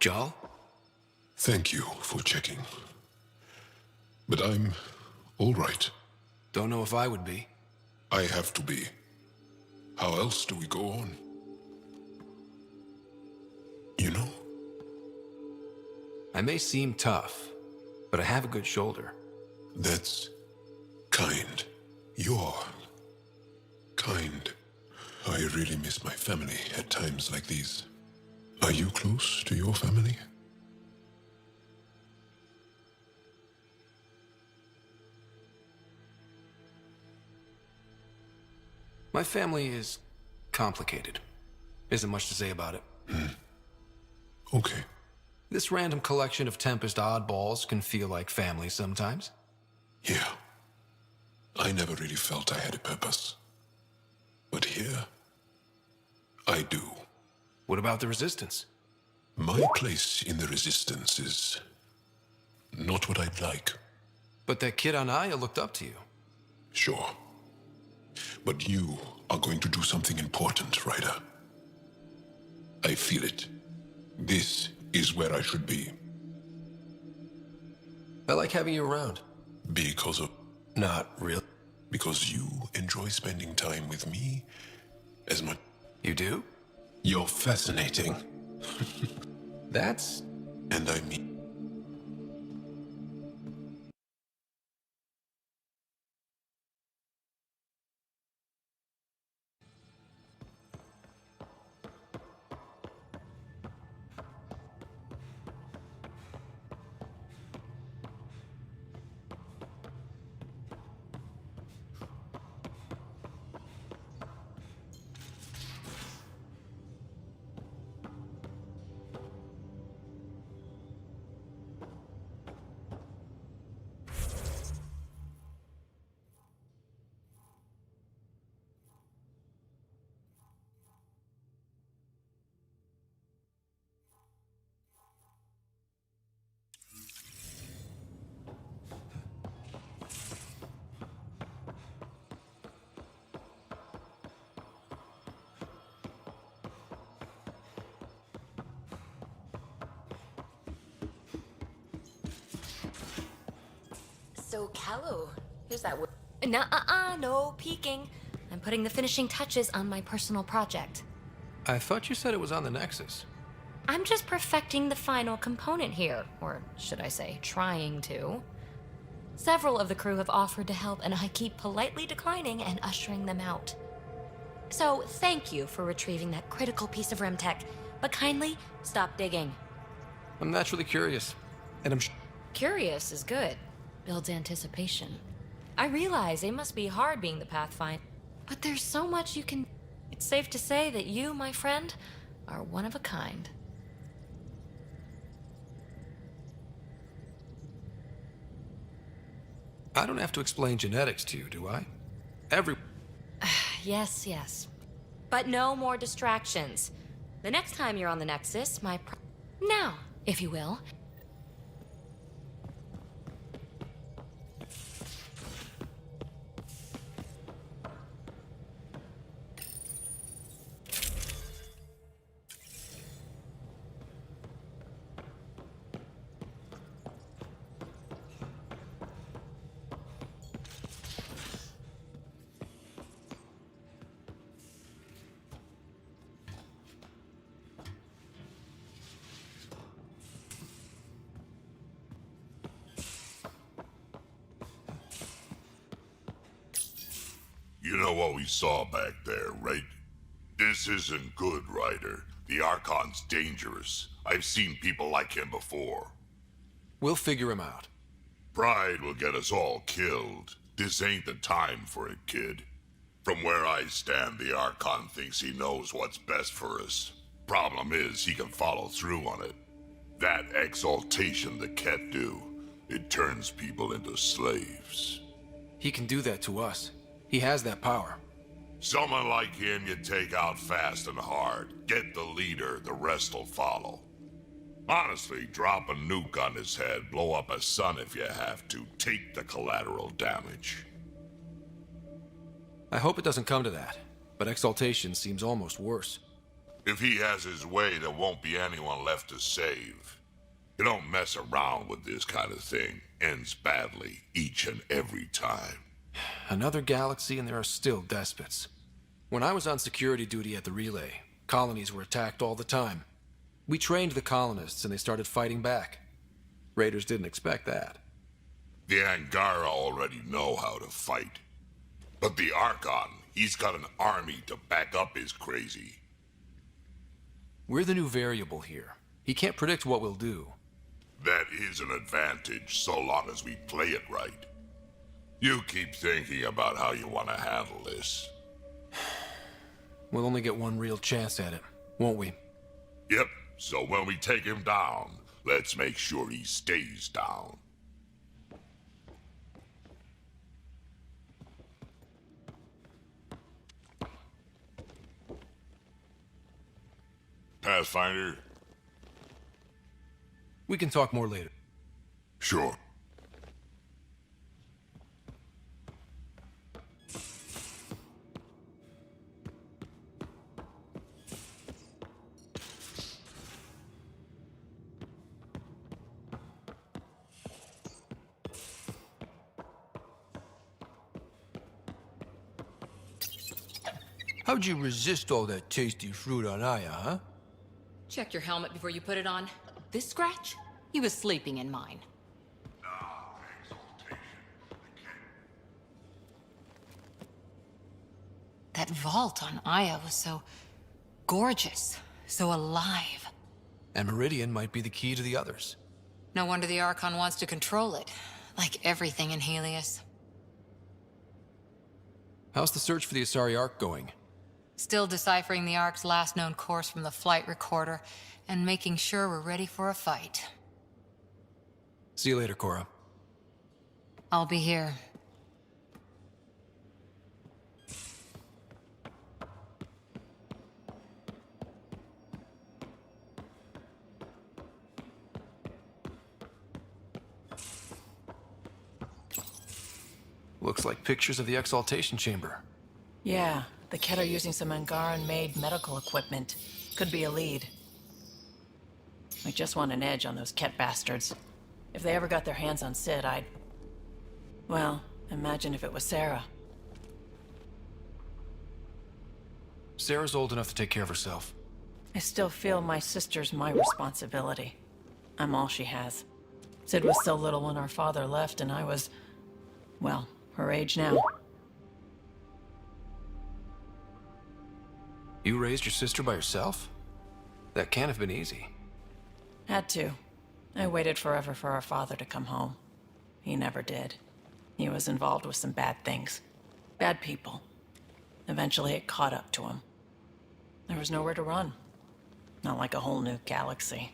Jal? Thank you for checking. But I'm all right. Don't know if I would be. I have to be. How else do we go on? You know? I may seem tough, but I have a good shoulder. That's kind. You're kind. I really miss my family at times like these. Are you close to your family? My family is complicated. Isn't much to say about it. Okay. This random collection of Tempest oddballs can feel like family sometimes. Yeah. I never really felt I had a purpose. But here, I do. What about the Resistance? My place in the Resistance is not what I'd like. But that kid on Aya looked up to you. Sure. But you are going to do something important, Ryder. I feel it. This is where I should be. I like having you around. Because of... Not really. Because you enjoy spending time with me as much... You do? You're fascinating. That's... And I mean... So, Callow, here's that word. No peeking. I'm putting the finishing touches on my personal project. I thought you said it was on the Nexus. I'm just perfecting the final component here, or should I say, trying to. Several of the crew have offered to help, and I keep politely declining and ushering them out. So, thank you for retrieving that critical piece of REM tech, but kindly stop digging. I'm naturally curious, and I'm Curious is good. Builds anticipation. I realize it must be hard being the Pathfinder, but there's so much you can... It's safe to say that you, my friend, are one of a kind. I don't have to explain genetics to you, do I? Yes. But no more distractions. The next time you're on the Nexus, now, if you will. You know what we saw back there, right? This isn't good, Ryder. The Archon's dangerous. I've seen people like him before. We'll figure him out. Pride will get us all killed. This ain't the time for it, kid. From where I stand, the Archon thinks he knows what's best for us. Problem is, he can follow through on it. That exaltation the Ket do, it turns people into slaves. He can do that to us. He has that power. Someone like him you take out fast and hard. Get the leader, the rest'll follow. Honestly, drop a nuke on his head, blow up a sun if you have to. Take the collateral damage. I hope it doesn't come to that, but exaltation seems almost worse. If he has his way, there won't be anyone left to save. You don't mess around with this kind of thing. Ends badly, each and every time. Another galaxy and there are still despots. When I was on security duty at the relay, colonies were attacked all the time. We trained the colonists and they started fighting back. Raiders didn't expect that. The Angara already know how to fight. But the Archon, he's got an army to back up his crazy. We're the new variable here. He can't predict what we'll do. That is an advantage, so long as we play it right. You keep thinking about how you want to handle this. We'll only get one real chance at it, won't we? Yep, so when we take him down, let's make sure he stays down. Pathfinder? We can talk more later. Sure. How'd you resist all that tasty fruit on Aya, huh? Check your helmet before you put it on. This scratch? He was sleeping in mine. That vault on Aya was so gorgeous, so alive. And Meridian might be the key to the others. No wonder the Archon wants to control it, like everything in Helios. How's the search for the Asari Ark going? Still deciphering the Ark's last known course from the flight recorder, and making sure we're ready for a fight. See you later, Cora. I'll be here. Looks like pictures of the exaltation chamber. Yeah, the Ket are using some Angaran-made medical equipment. Could be a lead. I just want an edge on those Ket bastards. If they ever got their hands on Sid, I'd... Well, imagine if it was Sarah. Sarah's old enough to take care of herself. I still feel my sister's my responsibility. I'm all she has. Sid was so little when our father left, and I was... well, her age now. You raised your sister by yourself? That can't have been easy. Had to. I waited forever for our father to come home. He never did. He was involved with some bad things. Bad people. Eventually it caught up to him. There was nowhere to run. Not like a whole new galaxy.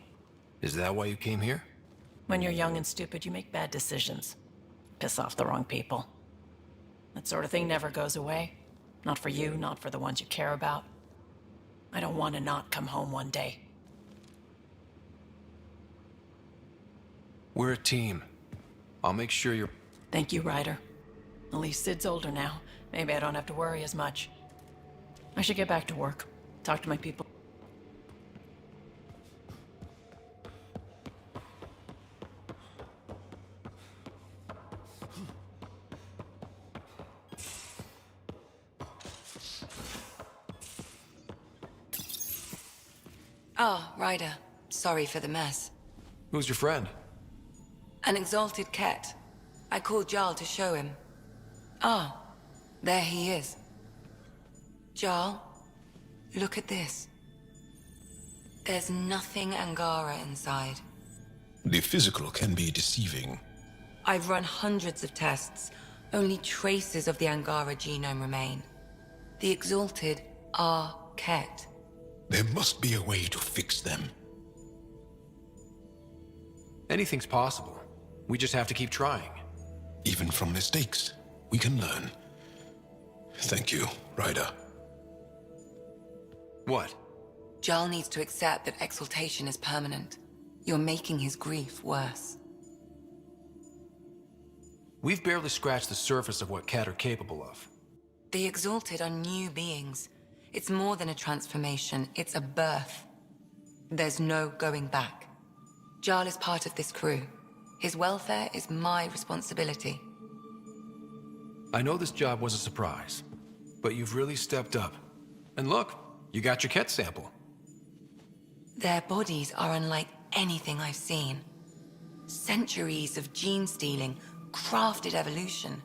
Is that why you came here? When you're young and stupid, you make bad decisions. Piss off the wrong people. That sort of thing never goes away. Not for you, not for the ones you care about. I don't want to not come home one day. We're a team. I'll make sure you're... Thank you, Ryder. At least Sid's older now. Maybe I don't have to worry as much. I should get back to work. Talk to my people. Oh, Ryder. Sorry for the mess. Who's your friend? An exalted Ket. I called Jarl to show him. Ah, there he is. Jarl, look at this. There's nothing Angara inside. The physical can be deceiving. I've run hundreds of tests. Only traces of the Angara genome remain. The exalted are Ket. There must be a way to fix them. Anything's possible. We just have to keep trying. Even from mistakes, we can learn. Thank you, Ryder. What? Jarl needs to accept that exaltation is permanent. You're making his grief worse. We've barely scratched the surface of what Ket are capable of. The exalted are new beings. It's more than a transformation, it's a birth. There's no going back. Jarl is part of this crew. His welfare is my responsibility. I know this job was a surprise, but you've really stepped up. And look, you got your Ket sample. Their bodies are unlike anything I've seen. Centuries of gene stealing, crafted evolution.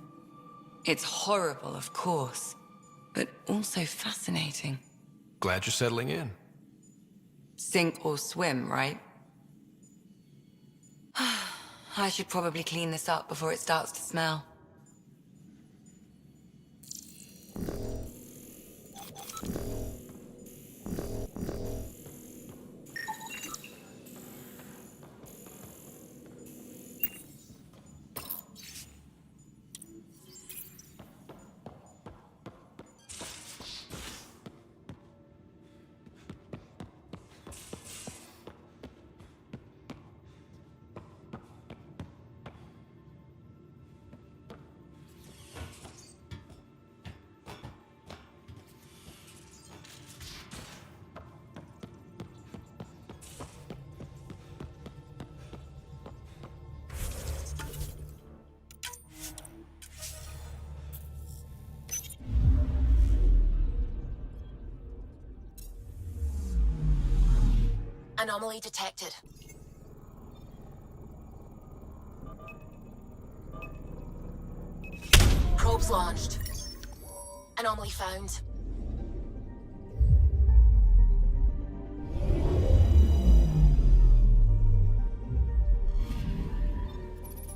It's horrible, of course, but also fascinating. Glad you're settling in. Sink or swim, right? I should probably clean this up before it starts to smell. Anomaly detected. Probes launched. Anomaly found.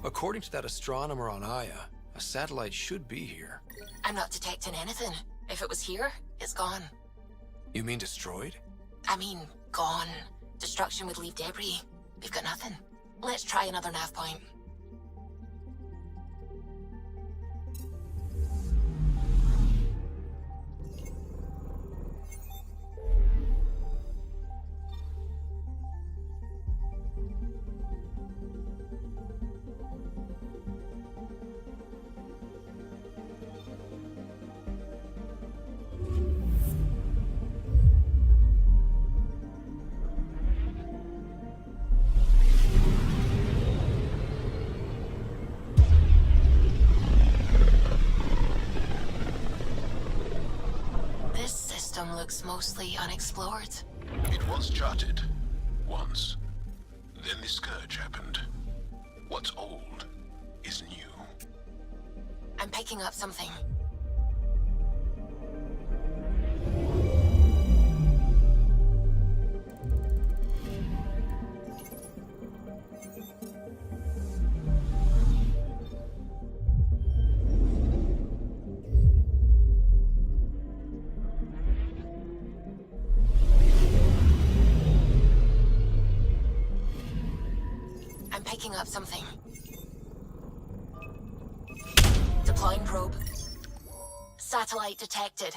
According to that astronomer on Aya, a satellite should be here. I'm not detecting anything. If it was here, it's gone. You mean destroyed? I mean, gone. Destruction would leave debris. We've got nothing. Let's try another nav point. Looks mostly unexplored. It was charted. Once. Then the Scourge happened. What's old is new. I'm picking up something. Picking up something. Deploying probe. Satellite detected.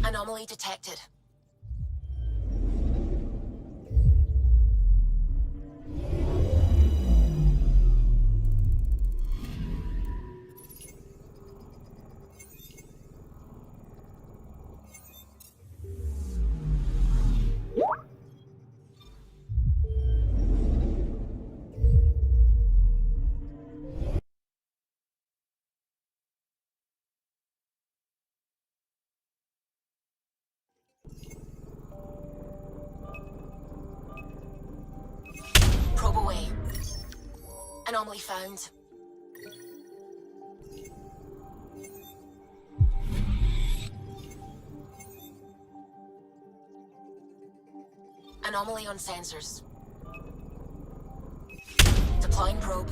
Anomaly detected. Probe away. Anomaly found. Anomaly on sensors. Deploying probe.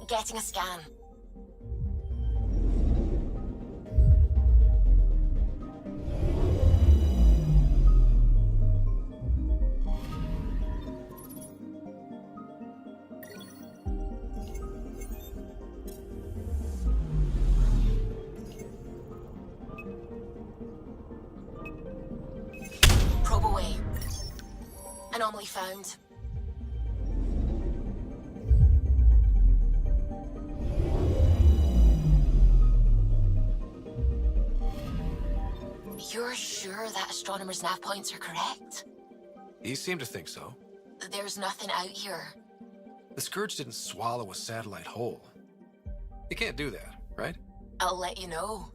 Getting a scan. Anomaly found. You're sure that astronomer's nav points are correct? He seemed to think so. There's nothing out here. The Scourge didn't swallow a satellite whole. It can't do that, right? I'll let you know.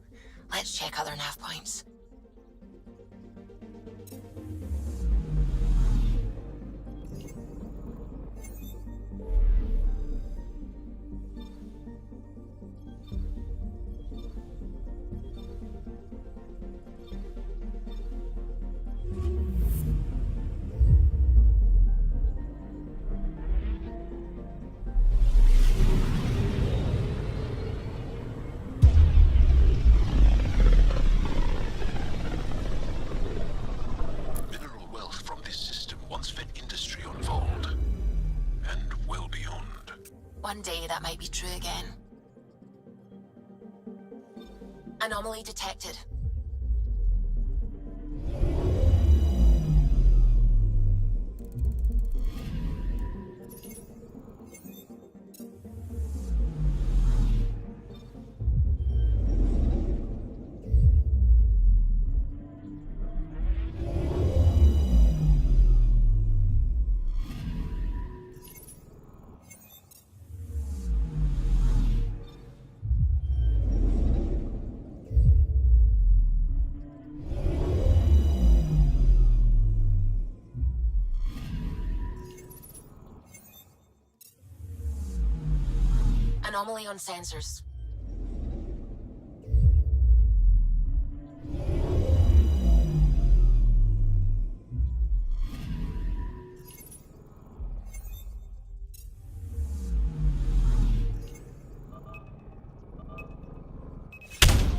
Let's check other nav points. Mineral wealth from this system once fed industry on Vold, and well beyond. One day that might be true again. Anomaly detected. Anomaly on sensors.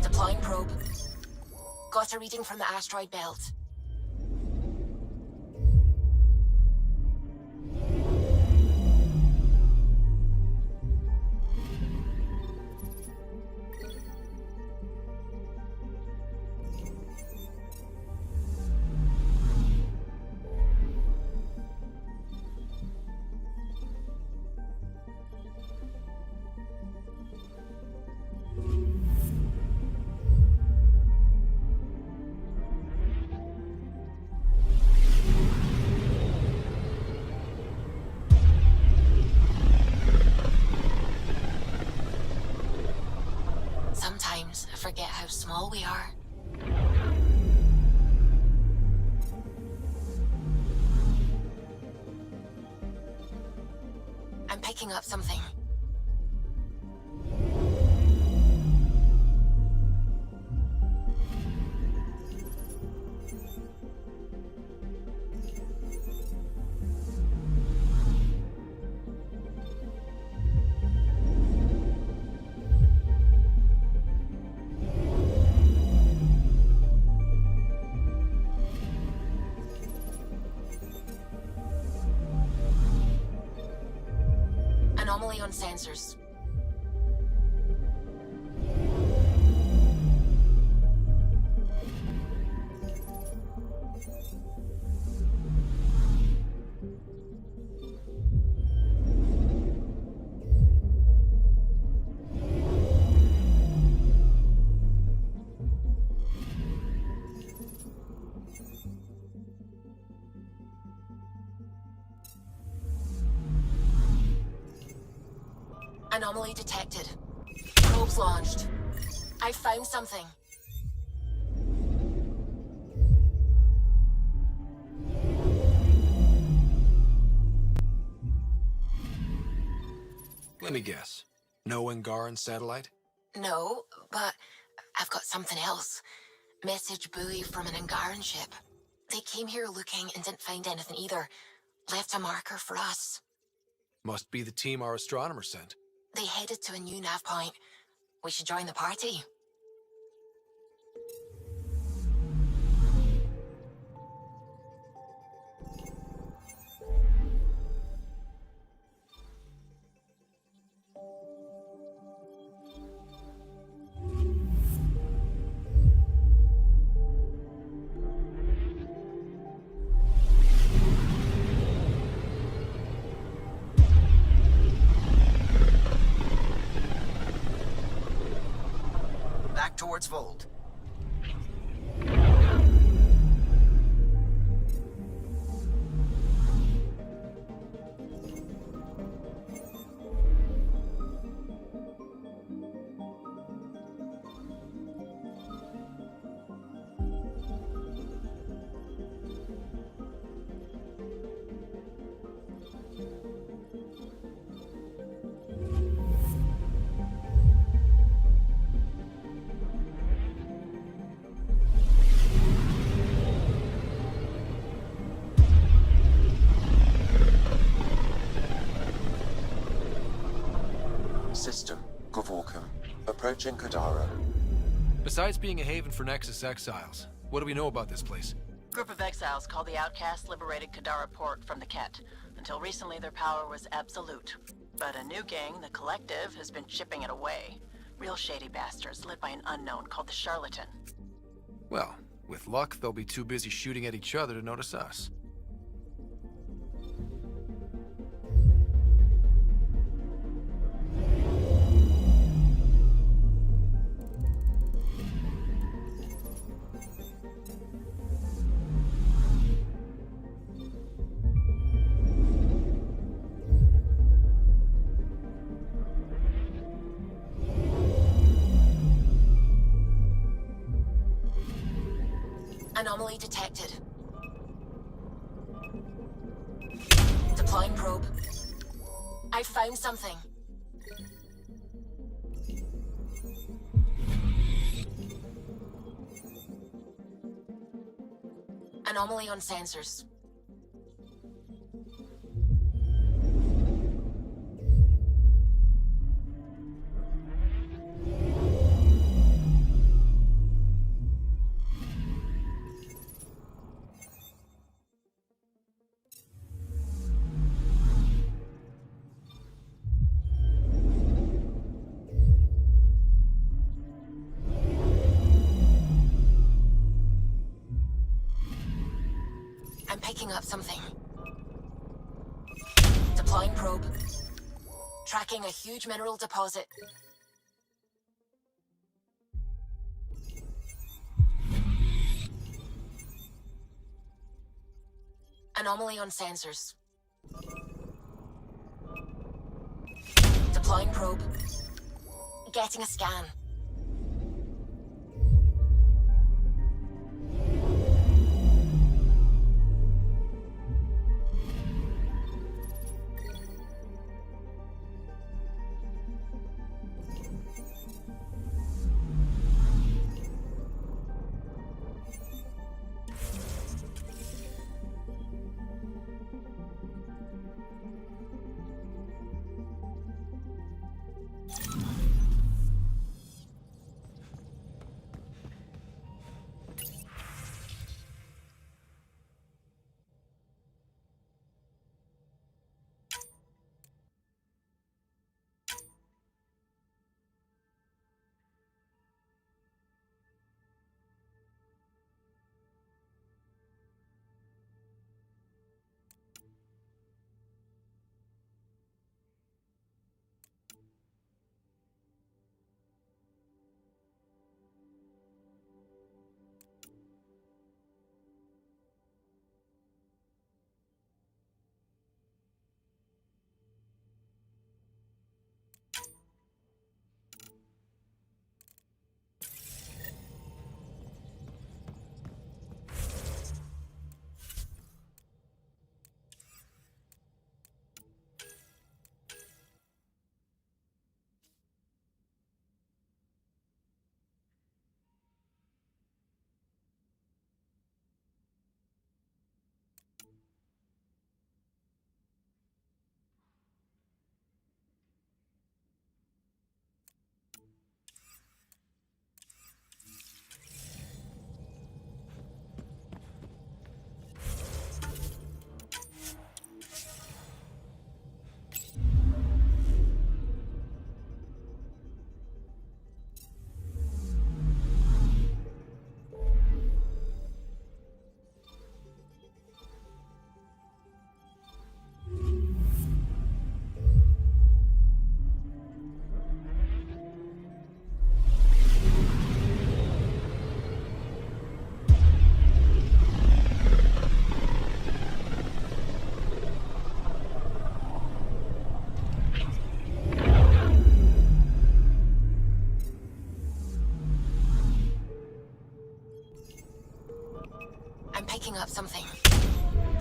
Deploying probe. Got a reading from the asteroid belt. Sometimes I forget how small we are. I'm picking up something. Anomaly on sensors. Anomaly detected. Probes launched. I found something. Let me guess. No Angaran satellite? No, but I've got something else. Message buoy from an Angaran ship. They came here looking and didn't find anything either. Left a marker for us. Must be the team our astronomer sent. They headed to a new nav point. We should join the party. towards Vold. System, Gavorka. Approaching Kadara. Besides being a haven for Nexus exiles, what do we know about this place? Group of exiles called the Outcasts liberated Kadara Port from the Ket. Until recently, their power was absolute. But a new gang, the Collective, has been chipping it away. Real shady bastards led by an unknown called the Charlatan. Well, with luck, they'll be too busy shooting at each other to notice us. Anomaly detected. Deploying probe. I found something. Anomaly on sensors. I'm picking up something. Deploying probe. Tracking a huge mineral deposit. Anomaly on sensors. Deploying probe. Getting a scan.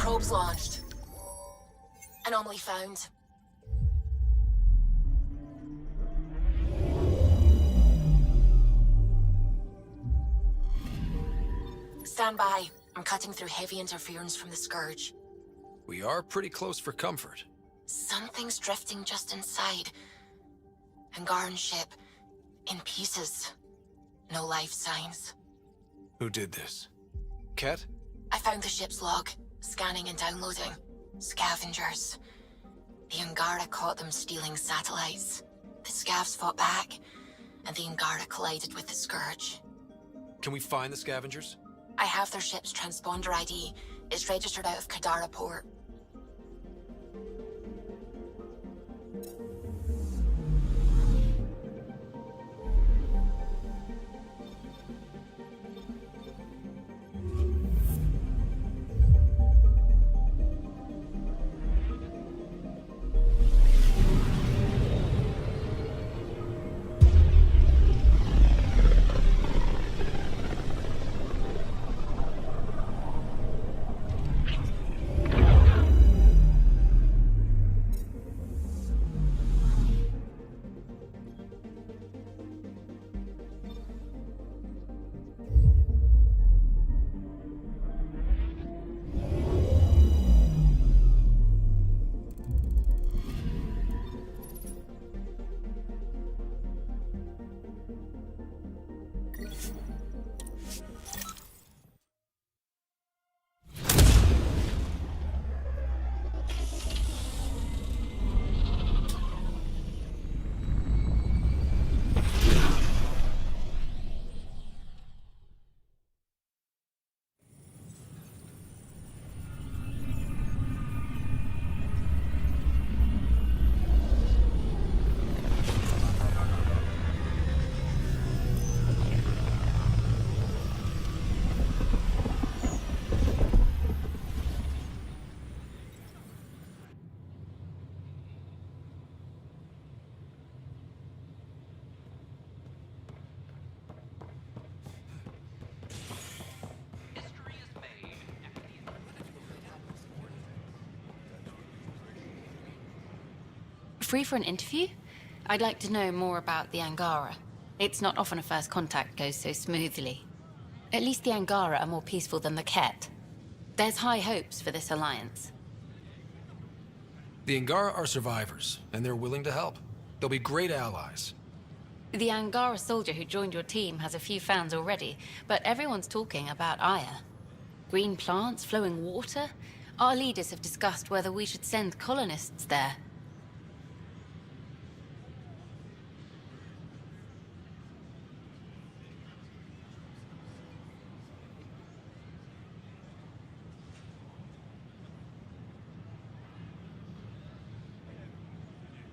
Probes launched. Anomaly found. Stand by. I'm cutting through heavy interference from the Scourge. We are pretty close for comfort. Something's drifting just inside. Angaran ship. In pieces. No life signs. Who did this? Ket? I found the ship's log. Scanning and downloading. Scavengers. The Angara caught them stealing satellites. The Scavs fought back, and the Angara collided with the Scourge. Can we find the scavengers? I have their ship's transponder ID. It's registered out of Kadara port. Free for an interview? I'd like to know more about the Angara. It's not often a first contact goes so smoothly. At least the Angara are more peaceful than the Ket. There's high hopes for this alliance. The Angara are survivors, and they're willing to help. They'll be great allies. The Angara soldier who joined your team has a few fans already, but everyone's talking about Aya. Green plants, flowing water? Our leaders have discussed whether we should send colonists there.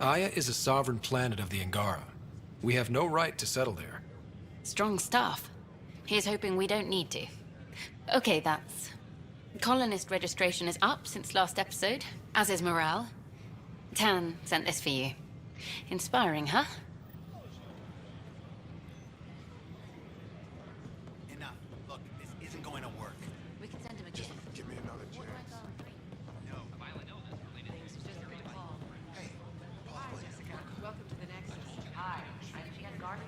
Aya is a sovereign planet of the Angara. We have no right to settle there. Strong stuff. Here's hoping we don't need to. Okay, that's... Colonist registration is up since last episode, as is morale. Tan sent this for you. Inspiring, huh? Enough. Look, this isn't going to work. We can send him again. Give me another chance. No. A violent illness related to Hey, pause, please. Welcome to the Nexus. Hi, I'm Gian Garden.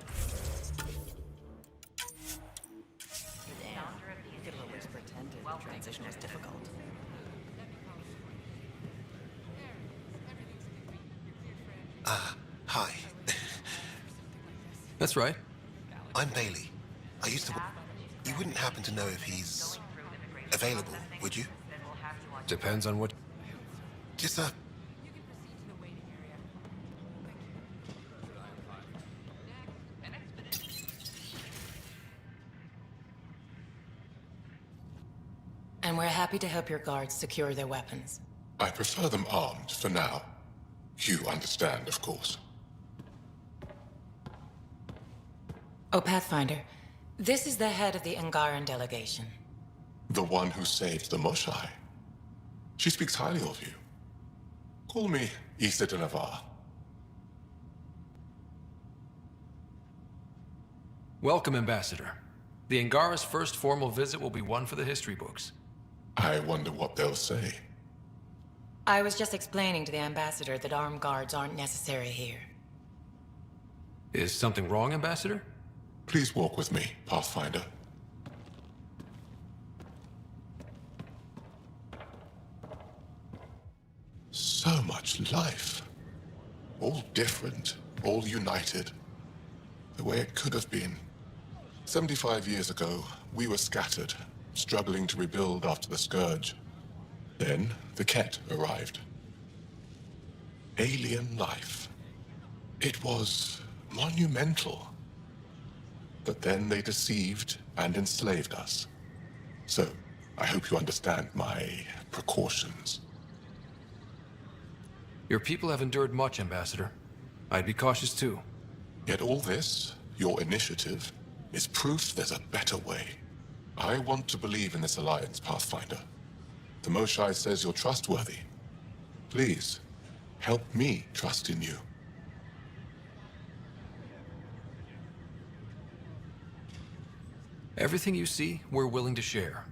Could have always pretended the transition was difficult. Hi. That's right. I'm Bailey. I used to... You wouldn't happen to know if he's... available, would you? Depends on what... Just, And we're happy to help your guards secure their weapons. I prefer them armed for now. You understand, of course. Oh, Pathfinder, this is the head of the Angaran delegation. The one who saved the Moshai. She speaks highly of you. Call me Issa de Navarre. Welcome, Ambassador. The Angara's first formal visit will be one for the history books. I wonder what they'll say. I was just explaining to the ambassador that armed guards aren't necessary here. Is something wrong, Ambassador? Please walk with me, Pathfinder. So much life. All different, all united. The way it could have been. 75 years ago, we were scattered, struggling to rebuild after the Scourge. Then, the Ket arrived. Alien life. It was monumental. But then they deceived and enslaved us. So, I hope you understand my precautions. Your people have endured much, Ambassador. I'd be cautious too. Yet all this, your initiative, is proof there's a better way. I want to believe in this alliance, Pathfinder. The Moshae says you're trustworthy. Please, help me trust in you. Everything you see, we're willing to share.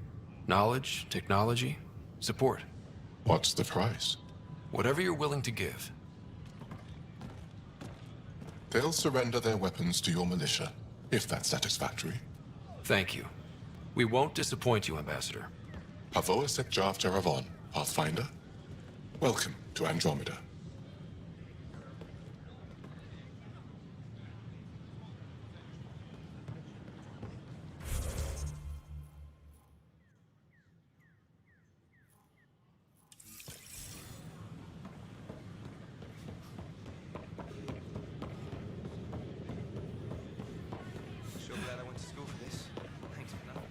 Knowledge, technology, support. What's the price? Whatever you're willing to give. They'll surrender their weapons to your militia, if that's satisfactory. Thank you. We won't disappoint you, Ambassador. Pavoa Sekjav Jaravon, Pathfinder. Welcome to Andromeda. So glad I went to school for this. Thanks for nothing.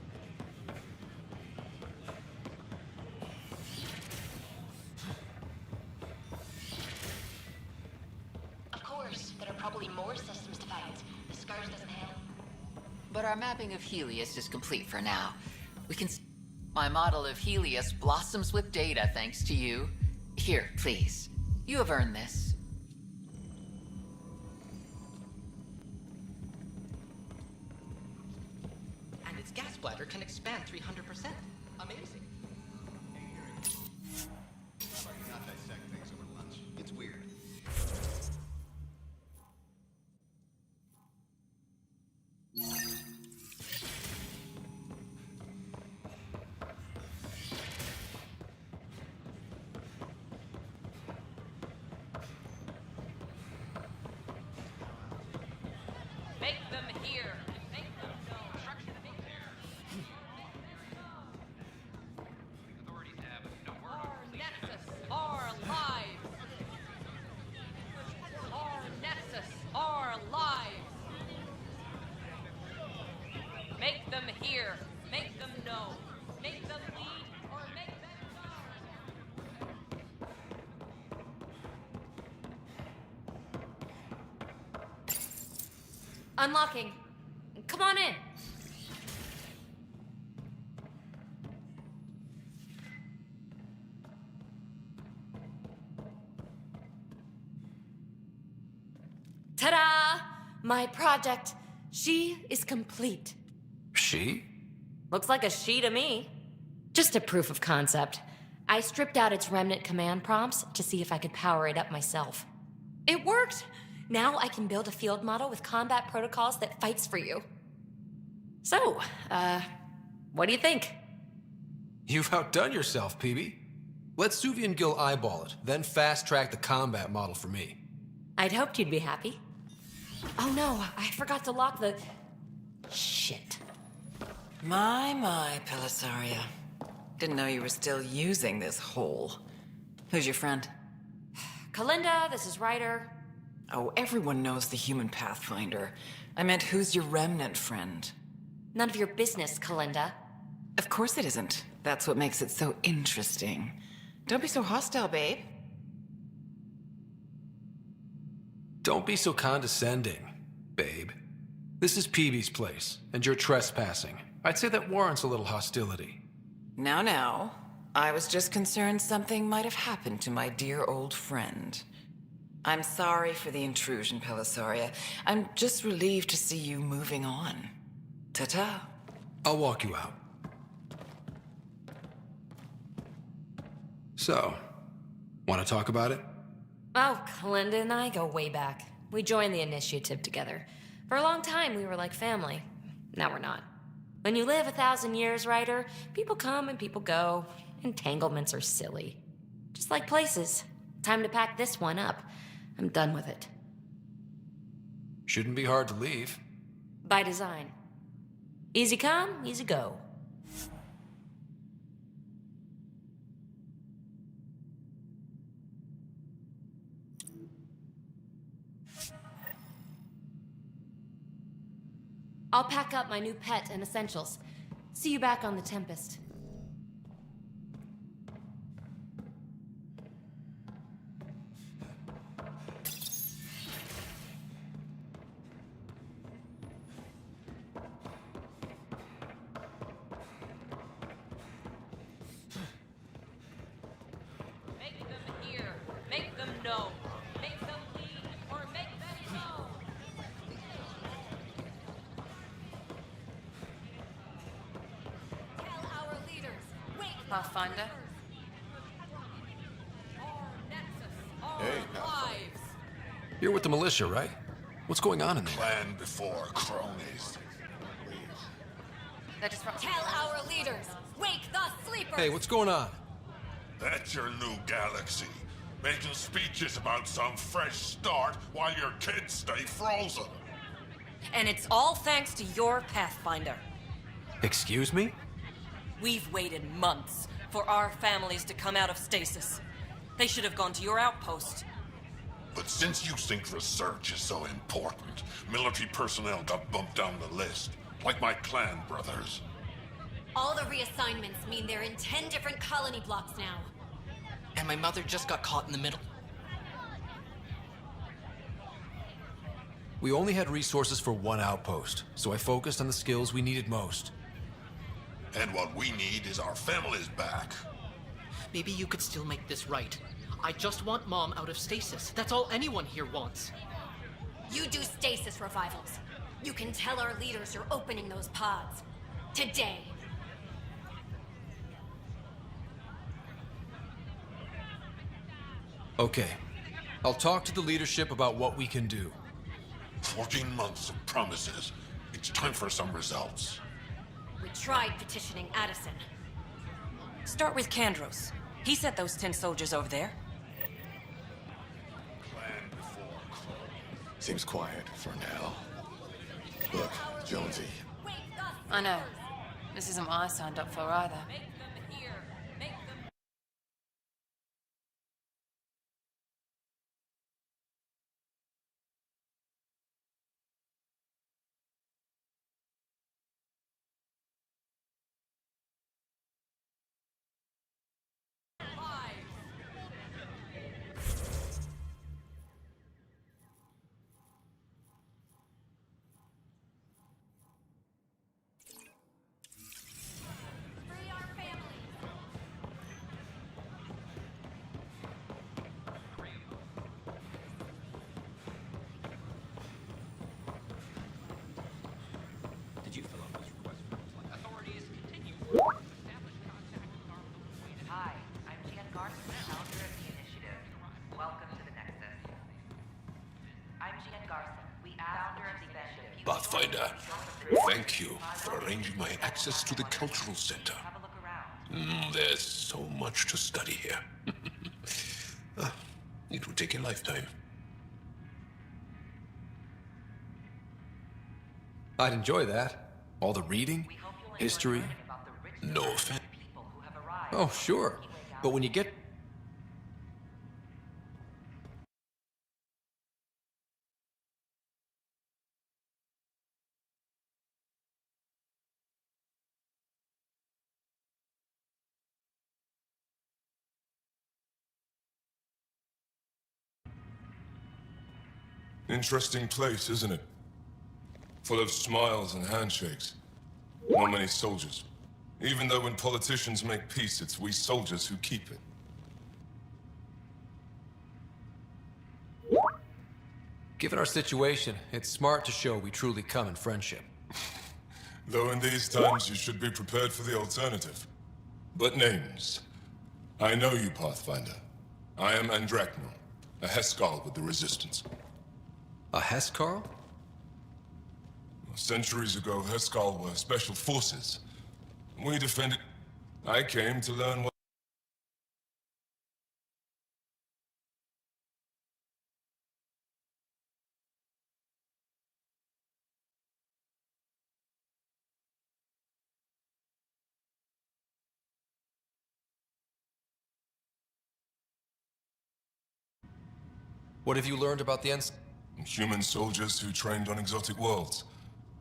Of course, there are probably more systems to find. The Scourge doesn't help. But our mapping of Helios is complete for now. We can... My model of Helios blossoms with data thanks to you. Here, please. You have earned this. And its gas bladder can expand 300%. Amazing. Not dissect things over lunch. It's weird. Make them hear. Make them know. Authorities have no word on Nexus are live. Our Nexus are live. Make them hear. Make them know. Make them lead or make them Unlocking. Come on in. Ta-da! My project, she is complete. She? Looks like a she to me. Just a proof of concept. I stripped out its remnant command prompts to see if I could power it up myself. It worked! Now I can build a field model with combat protocols that fights for you. So, what do you think? You've outdone yourself, PB. Let Suvi and Gil eyeball it, then fast-track the combat model for me. I'd hoped you'd be happy. Oh no, I forgot to lock the... Shit. My, Pelisaria. Didn't know you were still using this hole. Who's your friend? Kalinda, this is Ryder. Oh, everyone knows the human Pathfinder. I meant, who's your remnant friend? None of your business, Kalinda. Of course it isn't. That's what makes it so interesting. Don't be so hostile, babe. Don't be so condescending, babe. This is PB's place, and you're trespassing. I'd say that warrants a little hostility. Now. I was just concerned something might have happened to my dear old friend. I'm sorry for the intrusion, Pelisaria. I'm just relieved to see you moving on. Ta-ta. I'll walk you out. So, want to talk about it? Oh, Linda and I go way back. We joined the initiative together. For a long time, we were like family. Now we're not. When you live 1,000 years, Ryder, people come and people go. Entanglements are silly. Just like places. Time to pack this one up. I'm done with it. Shouldn't be hard to leave. By design. Easy come, easy go. I'll pack up my new pet and essentials. See you back on the Tempest. Make them hear. Make them know. Make them lead or make them know. Tell our leaders. Wake Pathfinder? Hey, Lives. You're with the militia, right? What's going on in there? Plan before cronies. That is from... Tell our leaders. Wake the sleepers. Hey, what's going on? That's your new galaxy. Making speeches about some fresh start while your kids stay frozen. And it's all thanks to your Pathfinder. Excuse me? We've waited months for our families to come out of stasis. They should have gone to your outpost. But since you think research is so important, military personnel got bumped down the list, like my clan brothers. All the reassignments mean they're in 10 different colony blocks now. And my mother just got caught in the middle. We only had resources for one outpost, so I focused on the skills we needed most. And what we need is our families back. Maybe you could still make this right. I just want Mom out of stasis. That's all anyone here wants. You do stasis revivals. You can tell our leaders you're opening those pods. Today. Okay. I'll talk to the leadership about what we can do. 14 months of promises. It's time for some results. We tried petitioning Addison. Start with Kandros. He sent those 10 soldiers over there. Plan before cronies. Seems quiet for now. Look, Jonesy. I know. This isn't what I signed up for either. Make them hear. Make them Did you fill out this request? Authorities continue. Establish contact with our awaited. Hi, I'm Jan Garson, founder of the initiative. Welcome to the Nexus. I'm Jan Garson, founder of the initiative. Pathfinder, thank you for arranging my access to the cultural center. Have a look around. There's so much to study here. It will take a lifetime. I'd enjoy that. All the reading, history. No offense. Oh, sure. But when you get... Interesting place, isn't it? Full of smiles and handshakes. Not many soldiers. Even though when politicians make peace, it's we soldiers who keep it. Given our situation, it's smart to show we truly come in friendship. Though in these times you should be prepared for the alternative. But names. I know you, Pathfinder. I am Andraknor, a Heskal with the Resistance. A Heskal? Centuries ago, Heskal were special forces. We defended... I came to learn what... What have you learned about the Ens? Human soldiers who trained on exotic worlds.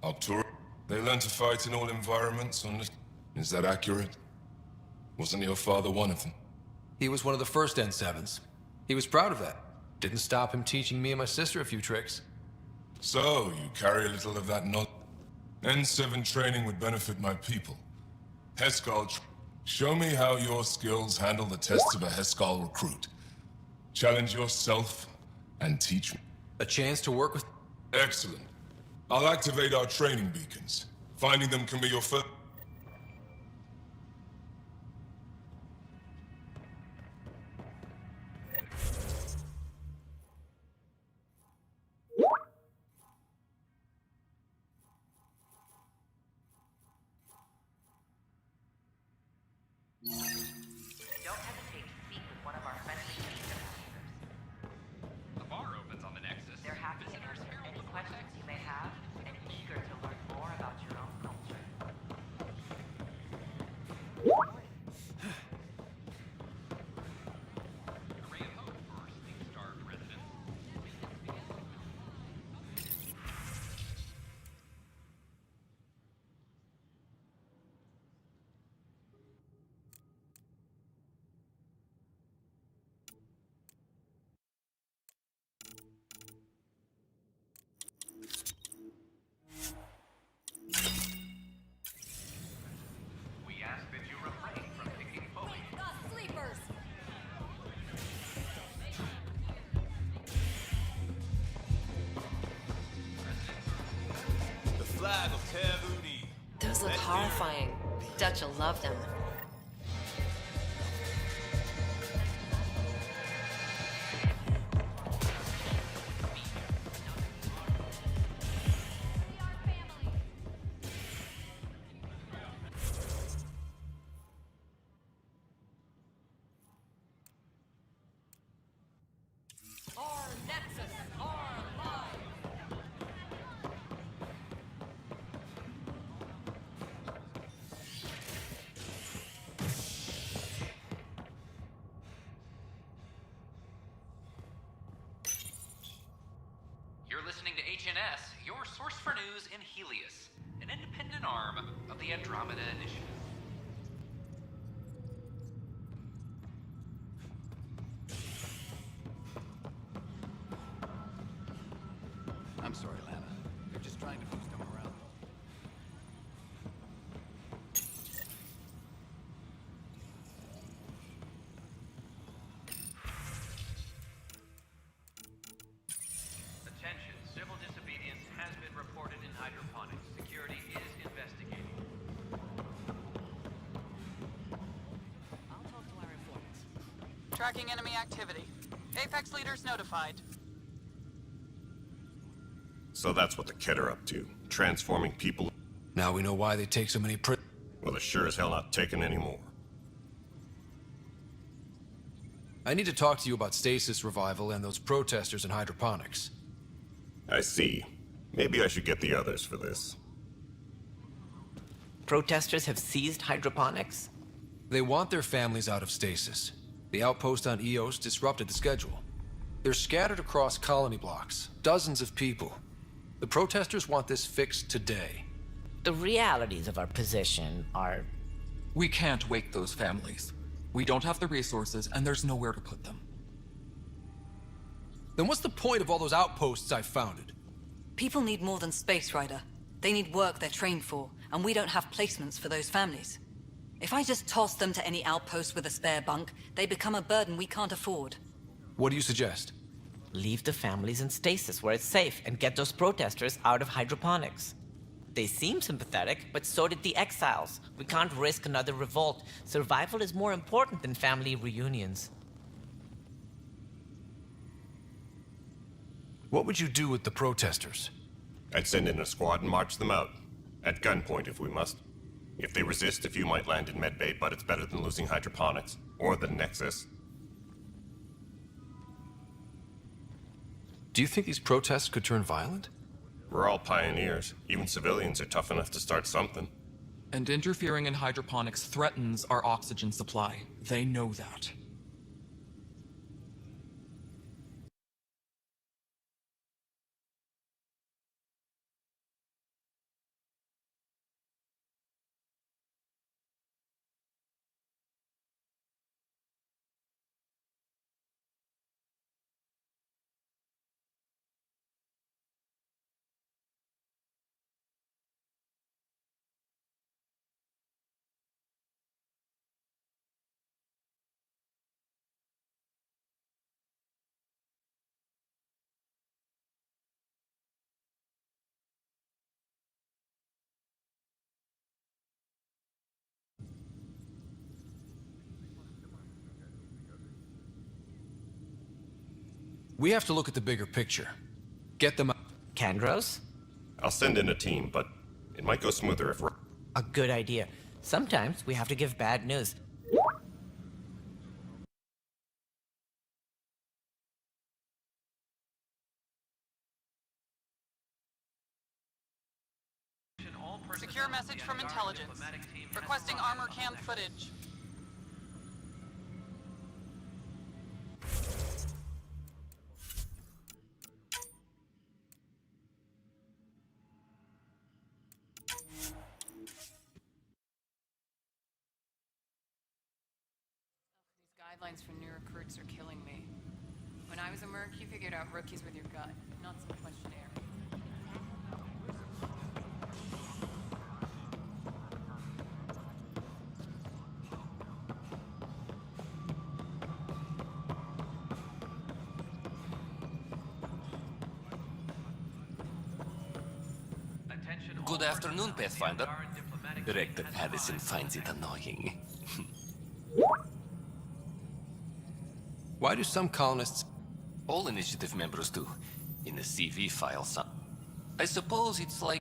Arctur. They learned to fight in all environments on this... Is that accurate? Wasn't your father one of them? He was one of the first N7s. He was proud of that. Didn't stop him teaching me and my sister a few tricks. So, you carry a little of that knowledge. N7 training would benefit my people. Heskal, show me how your skills handle the tests of a Heskal recruit. Challenge yourself and teach me. A chance to work with... Excellent. I'll activate our training beacons. Finding them can be your first... Don't hesitate to speak with one of our friendly police ambassadors. The bar opens on the Nexus. They're happy to answer any questions you may have and eager to learn more about your own culture. A ray of hope for sleep-starved residents. We ask that you refrain from picking foliage. Sleepers! The flag of Teruni. Those look horrifying. Dutch will love them. Our Nexus are alive! You're listening to HNS, your source for news in Helios, an independent arm of the Andromeda Initiative. I'm sorry, Lana. You're just trying to boost our morale. Attention, civil disobedience has been reported in hydroponics. Security is investigating. I'll talk to our informants. Tracking enemy activity. Apex leaders notified. So that's what the Kett are up to. Transforming people. Now we know why they take so many Well, they're sure as hell not taking any more. I need to talk to you about stasis revival and those protesters in hydroponics. I see. Maybe I should get the others for this. Protesters have seized hydroponics? They want their families out of stasis. The outpost on Eos disrupted the schedule. They're scattered across colony blocks, dozens of people. The protesters want this fixed today. The realities of our position are... We can't wake those families. We don't have the resources, and there's nowhere to put them. Then what's the point of all those outposts I've founded? People need more than space, Ryder. They need work they're trained for, and we don't have placements for those families. If I just toss them to any outpost with a spare bunk, they become a burden we can't afford. What do you suggest? Leave the families in stasis where it's safe and get those protesters out of hydroponics. They seem sympathetic, but so did the exiles. We can't risk another revolt. Survival is more important than family reunions. What would you do with the protesters? I'd send in a squad and march them out. At gunpoint if we must. If they resist, a few might land in medbay, but it's better than losing hydroponics. Or the Nexus. Do you think these protests could turn violent? We're all pioneers. Even civilians are tough enough to start something. And interfering in hydroponics threatens our oxygen supply. They know that. We have to look at the bigger picture. Get them... Kandros? I'll send in a team, but it might go smoother if we're... A good idea. Sometimes we have to give bad news. Secure message from intelligence. Requesting armor cam footage. Guidelines for new recruits are killing me. When I was a merc, you figured out rookies with your gut, not some questionnaire. Good afternoon, Pathfinder. Director Addison finds it annoying. Why do some colonists... All initiative members do. In the CV file, some... I suppose it's like...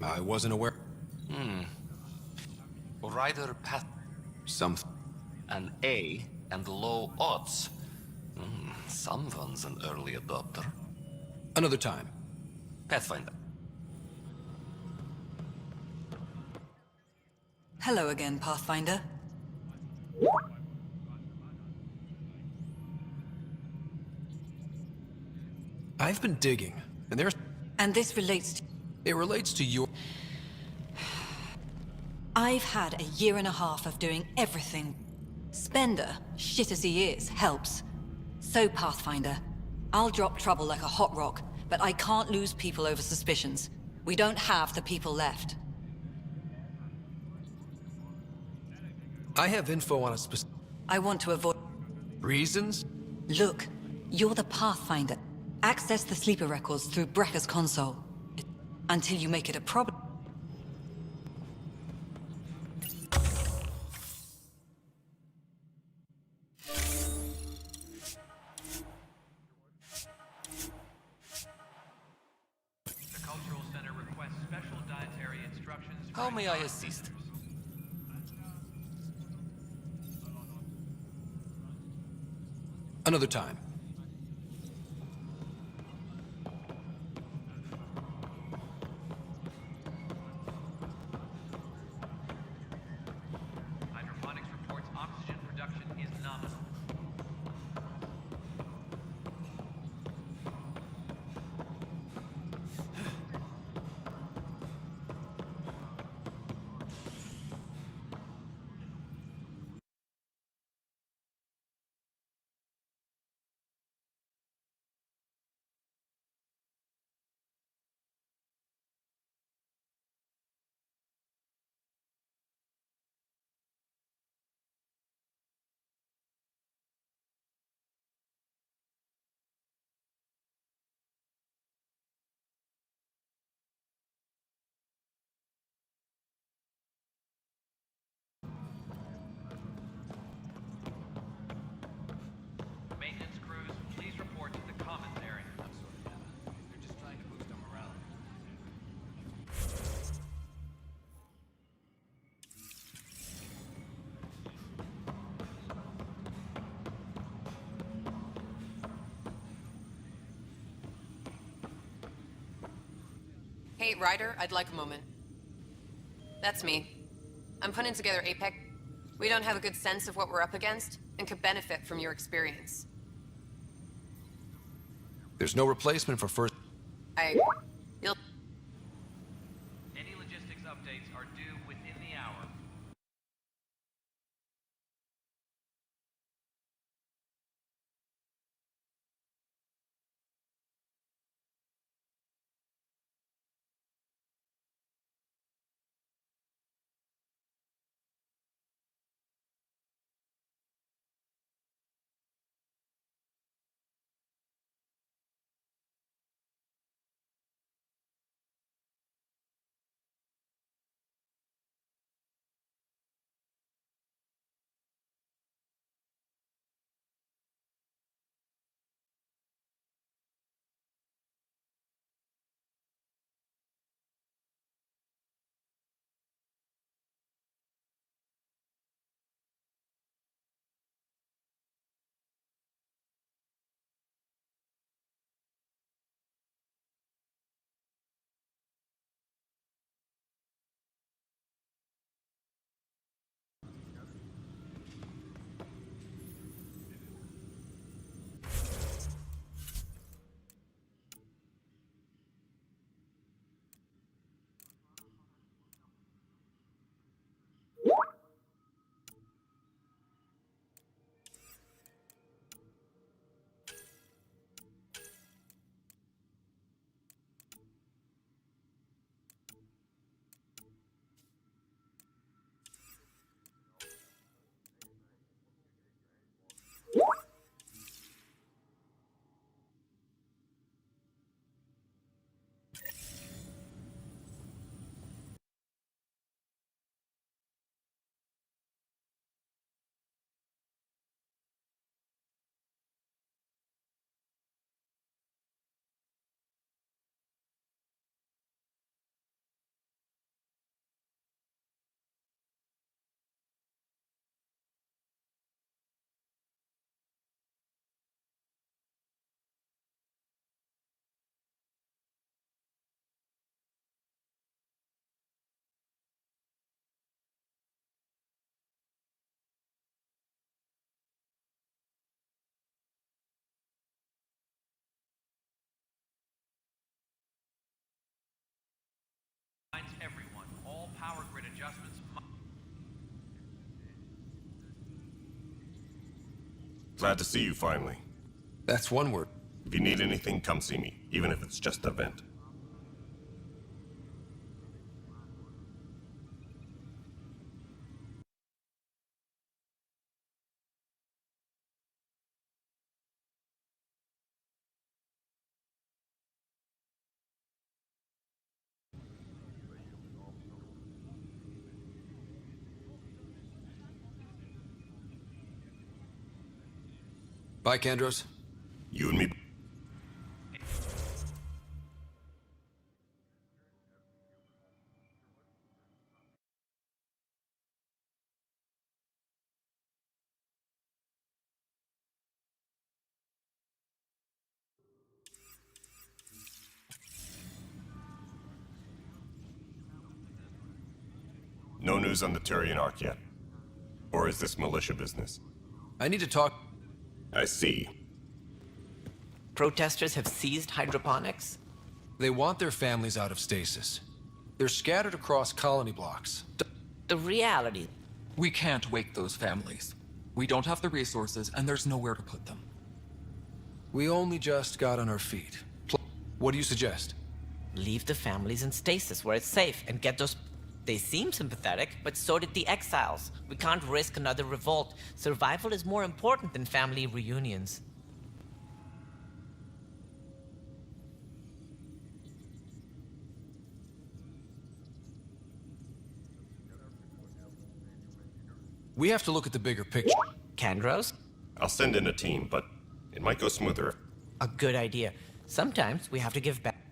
I wasn't aware... Rider Path... Some... An A and low odds. Someone's an early adopter. Another time. Pathfinder. Hello again, Pathfinder. I've been digging, and there's... And this relates to... It relates to your... I've had a year and a half of doing everything. Spender, shit as he is, helps. So, Pathfinder, I'll drop trouble like a hot rock, but I can't lose people over suspicions. We don't have the people left. I have info on a specific... I want to avoid... Reasons? Look, you're the Pathfinder. Access the sleeper records through Brekker's console. Until you make it a problem. How may I assist? Another time. Hey, Ryder, I'd like a moment. That's me. I'm putting together Apex. We don't have a good sense of what we're up against, and could benefit from your experience. There's no replacement for first. You'll... Any logistics updates are due within the hour. Everyone, all power grid adjustments. Glad to see you finally. That's one word. If you need anything, come see me, even if it's just a vent. Bye, Kandros. You and me. No news on the Turian Ark yet. Or is this militia business? I need to talk. I see. Protesters have seized hydroponics? They want their families out of stasis. They're scattered across colony blocks. The reality. We can't wake those families. We don't have the resources, and there's nowhere to put them. We only just got on our feet. What do you suggest? Leave the families in stasis where it's safe and get those... They seem sympathetic, but so did the exiles. We can't risk another revolt. Survival is more important than family reunions. We have to look at the bigger picture. Kandros? I'll send in a team, but it might go smoother. A good idea. Sometimes we have to give back.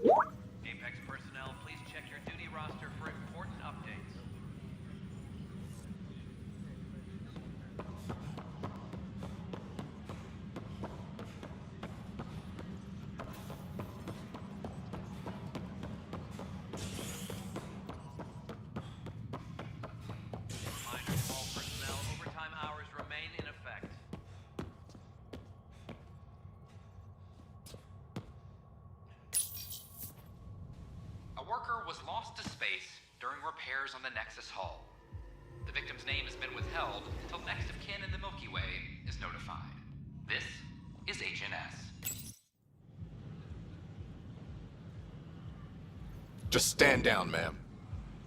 Apex personnel, please check your duty roster for important updates. was lost to space during repairs on the Nexus hull. The victim's name has been withheld until next of kin in the Milky Way is notified. This is HNS. Just stand down, ma'am.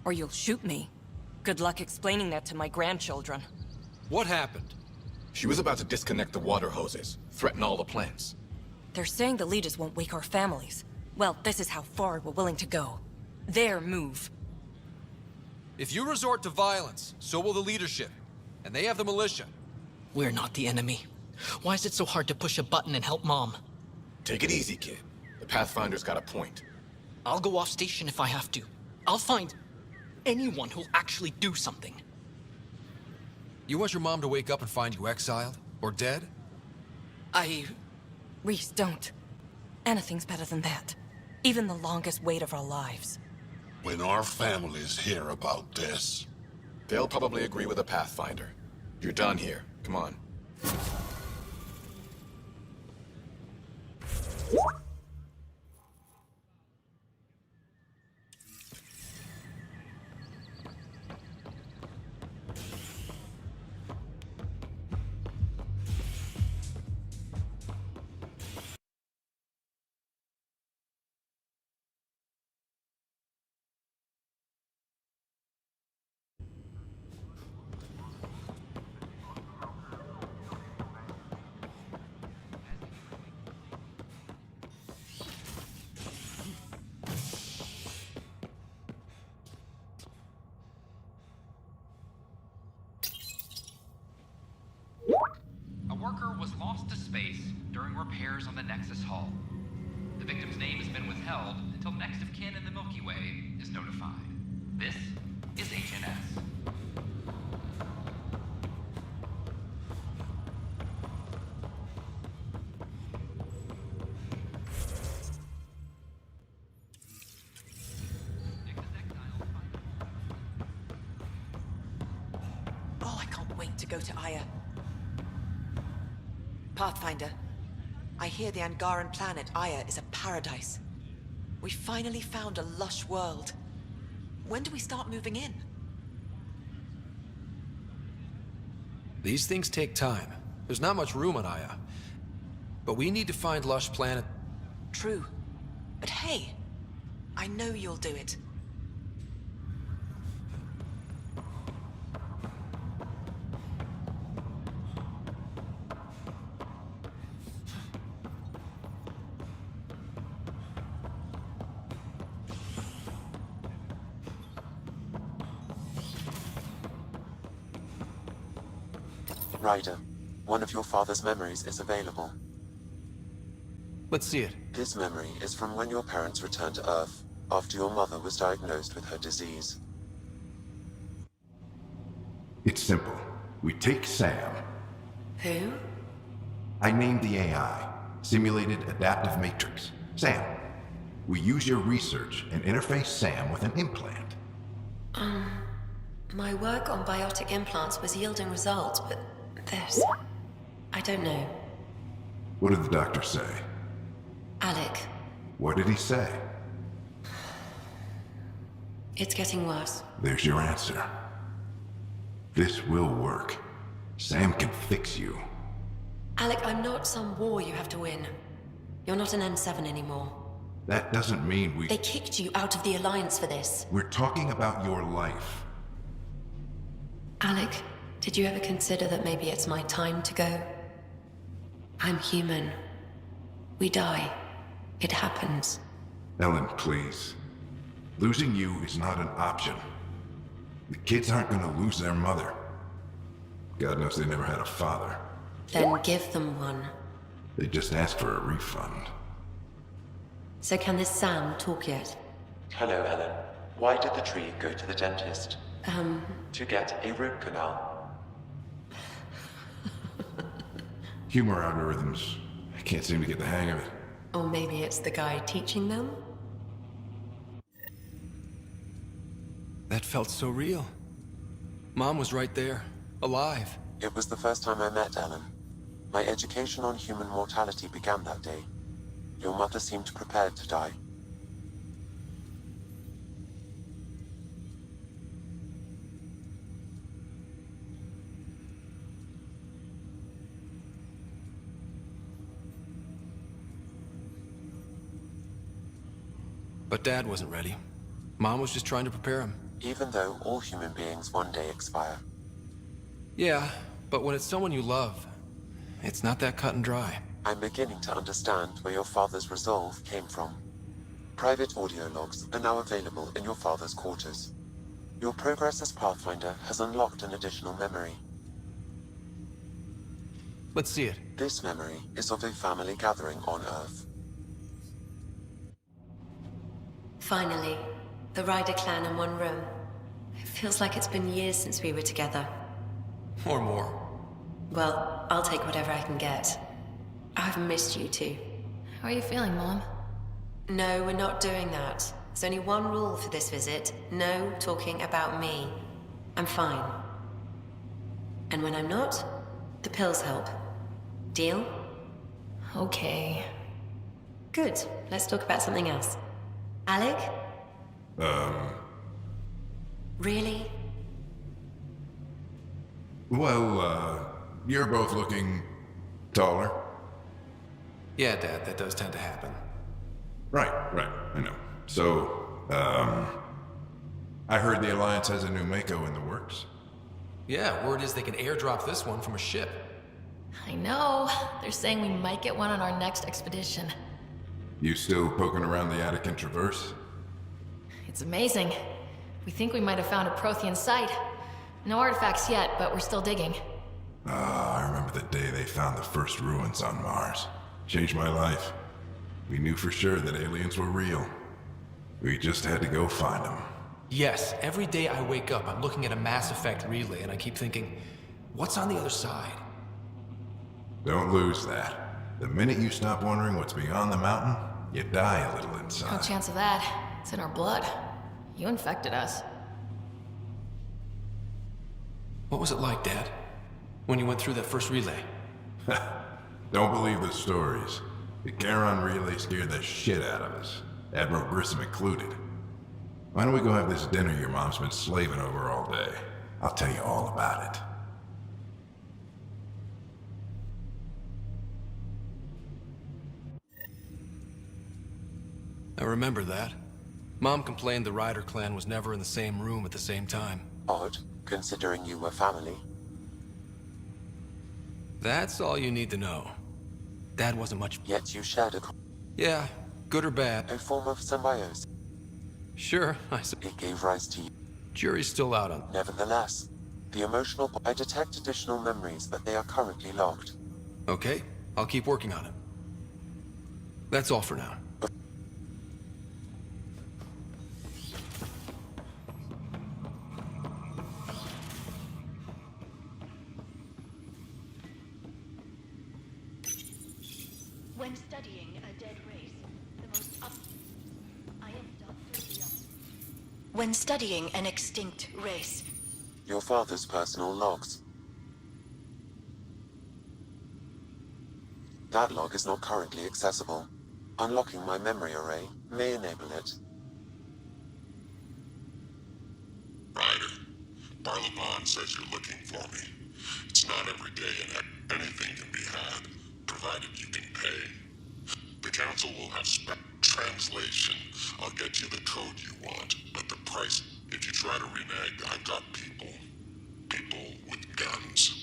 Or you'll shoot me. Good luck explaining that to my grandchildren. What happened? She was about to disconnect the water hoses, threaten all the plants. They're saying the leaders won't wake our families. Well, this is how far we're willing to go. Their move. If you resort to violence, so will the leadership. And they have the militia. We're not the enemy. Why is it so hard to push a button and help Mom? Take it easy, kid. The Pathfinder's got a point. I'll go off station if I have to. I'll find anyone who'll actually do something. You want your mom to wake up and find you exiled? Or dead? Reese, don't. Anything's better than that. Even the longest wait of our lives. When our families hear about this... They'll probably agree with the Pathfinder. You're done here. Come on. A worker was lost to space during repairs on the Nexus hull. The victim's name has been withheld until next of kin in the Milky Way is notified. This is HNS. Oh, I can't wait to go to Aya. Pathfinder, I hear the Angaran planet Aya is a paradise. We finally found a lush world. When do we start moving in? These things take time. There's not much room on Aya. But we need to find Lush Planet. True. But hey, I know you'll do it. Ryder, one of your father's memories is available. Let's see it. This memory is from when your parents returned to Earth, after your mother was diagnosed with her disease. It's simple. We take Sam. Who? I named the AI, Simulated Adaptive Matrix. Sam. We use your research and interface Sam with an implant. My work on biotic implants was yielding results, but this... I don't know. What did the doctor say? Alec, What did he say? it's getting worse. There's your answer. This will work. Sam can fix you. Alec, I'm not some war you have to win. You're not an N7 anymore. That doesn't mean we... They kicked you out of the Alliance for this. We're talking about your life. Alec, did you ever consider that maybe it's my time to go? I'm human. We die. It happens. Ellen, please. Losing you is not an option. The kids aren't gonna lose their mother. God knows they never had a father. Then give them one. They just asked for a refund. So can this Sam talk yet? Hello, Ellen. Why did the tree go to the dentist? To get a root canal. Humor algorithms. I can't seem to get the hang of it. Or maybe it's the guy teaching them? That felt so real. Mom was right there, alive. It was the first time I met Ellen. My education on human mortality began that day. Your mother seemed prepared to die. But Dad wasn't ready. Mom was just trying to prepare him. Even though all human beings one day expire. Yeah, but when it's someone you love, it's not that cut and dry. I'm beginning to understand where your father's resolve came from. Private audio logs are now available in your father's quarters. Your progress as Pathfinder has unlocked an additional memory. Let's see it. This memory is of a family gathering on Earth. Finally, the Ryder clan in one room. It feels like it's been years since we were together. Or more. Well, I'll take whatever I can get. I've missed you too. How are you feeling, Mom? No, we're not doing that. There's only one rule for this visit. No talking about me. I'm fine. And when I'm not, the pills help. Deal? Okay. Good. Let's talk about something else. Alec? Really? Well, you're both looking taller. Yeah, Dad, that does tend to happen. Right, I know. So, I heard the Alliance has a new Mako in the works. Yeah, word is they can airdrop this one from a ship. I know. They're saying we might get one on our next expedition. You still poking around the Attican Traverse? It's amazing. We think we might have found a Prothean site. No artifacts yet, but we're still digging. I remember the day they found the first ruins on Mars. Changed my life. We knew for sure that aliens were real. We just had to go find them. Yes, every day I wake up, I'm looking at a Mass Effect relay and I keep thinking, what's on the other side? Don't lose that. The minute you stop wondering what's beyond the mountain, you die a little No inside. chance of that. It's in our blood. You infected us. What was it like, Dad? When you went through that first relay? Don't believe the stories. The Charon relay scared the shit out of us. Admiral Grissom included. Why don't we go have this dinner your mom's been slaving over all day? I'll tell you all about it. I remember that. Mom complained the Ryder clan was never in the same room at the same time. Odd, considering you were family. That's all you need to know. Dad wasn't much... Yet you shared a... Yeah, good or bad. A form of symbiosis. Sure, It gave rise to you. Jury's still out on... Nevertheless, the emotional... I detect additional memories, but they are currently logged. Okay, I'll keep working on it. That's all for now. When studying a dead race, the most I am Dr. Leon. When studying an extinct race, Your father's personal logs. That log is not currently accessible. Unlocking my memory array may enable it. Ryder, Barlabon says you're looking for me. It's not every day and anything can be had, provided you can pay. The Council will have translation. I'll get you the code you want, but the price, if you try to renege, I've got people with guns.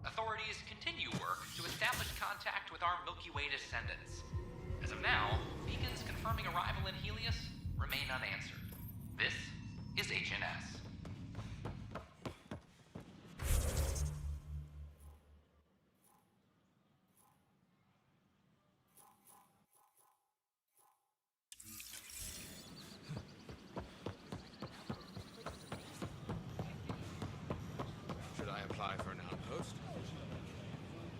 Authorities continue work to establish contact with our Milky Way descendants. As of now, beacons confirming arrival in Helios remain unanswered. This is HNS. Should I apply for an outpost?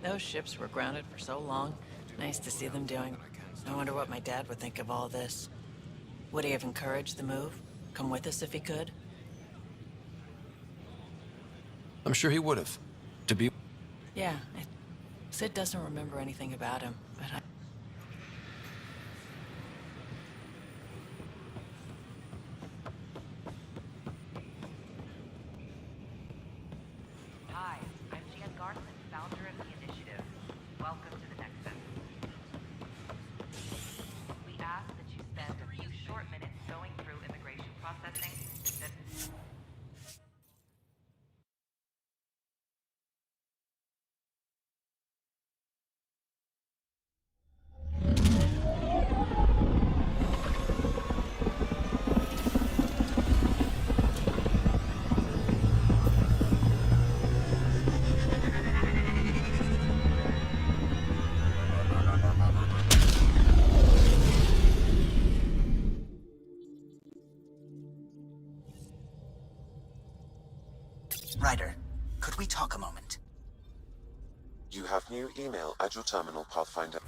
Those ships were grounded for so long. Nice to see them doing. I wonder what my dad would think of all this. Would he have encouraged the move? Come with us if he could? I'm sure he would have. To be... Yeah, Sid doesn't remember anything about him, but I... Hi, I'm Jan Garson, founder of the initiative. Welcome to the Nexus. We ask that you spend a few short minutes going through immigration processing. Ryder, could we talk a moment? You have new email at your terminal, Pathfinder.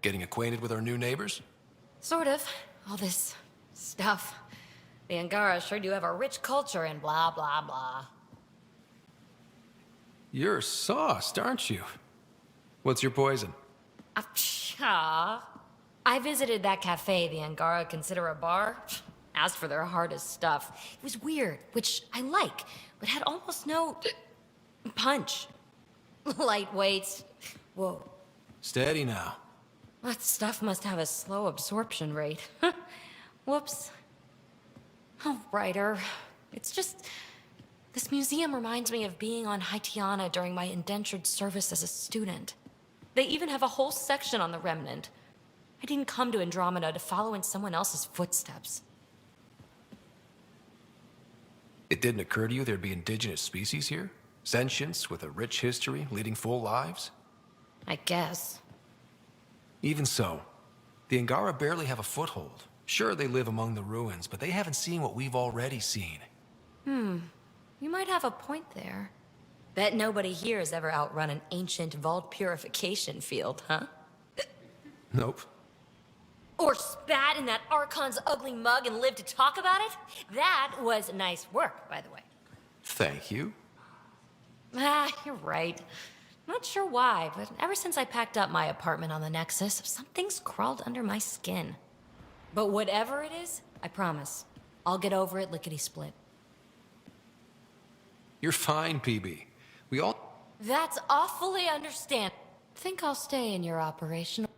Getting acquainted with our new neighbors? Sort of. All this stuff. The Angara sure do have a rich culture and blah, blah, blah. You're sauced, aren't you? What's your poison? I visited that cafe the Angara consider a bar. Asked for their hardest stuff. It was weird, which I like, but had almost no punch. Lightweight. Whoa. Steady now. That stuff must have a slow absorption rate. Whoops. Oh, Ryder. It's just... This museum reminds me of being on Haitiana during my indentured service as a student. They even have a whole section on the Remnant. I didn't come to Andromeda to follow in someone else's footsteps. It didn't occur to you there'd be indigenous species here? Sentients with a rich history, leading full lives? I guess. Even so, the Angara barely have a foothold. Sure, they live among the ruins, but they haven't seen what we've already seen. You might have a point there. Bet nobody here has ever outrun an ancient vault purification field, huh? Nope. Or spat in that Archon's ugly mug and lived to talk about it? That was nice work, by the way. Thank you. You're right. Not sure why, but ever since I packed up my apartment on the Nexus, something's crawled under my skin. But whatever it is, I promise, I'll get over it lickety-split. You're fine, PB. We all... That's awfully understand. Think I'll stay in your operational...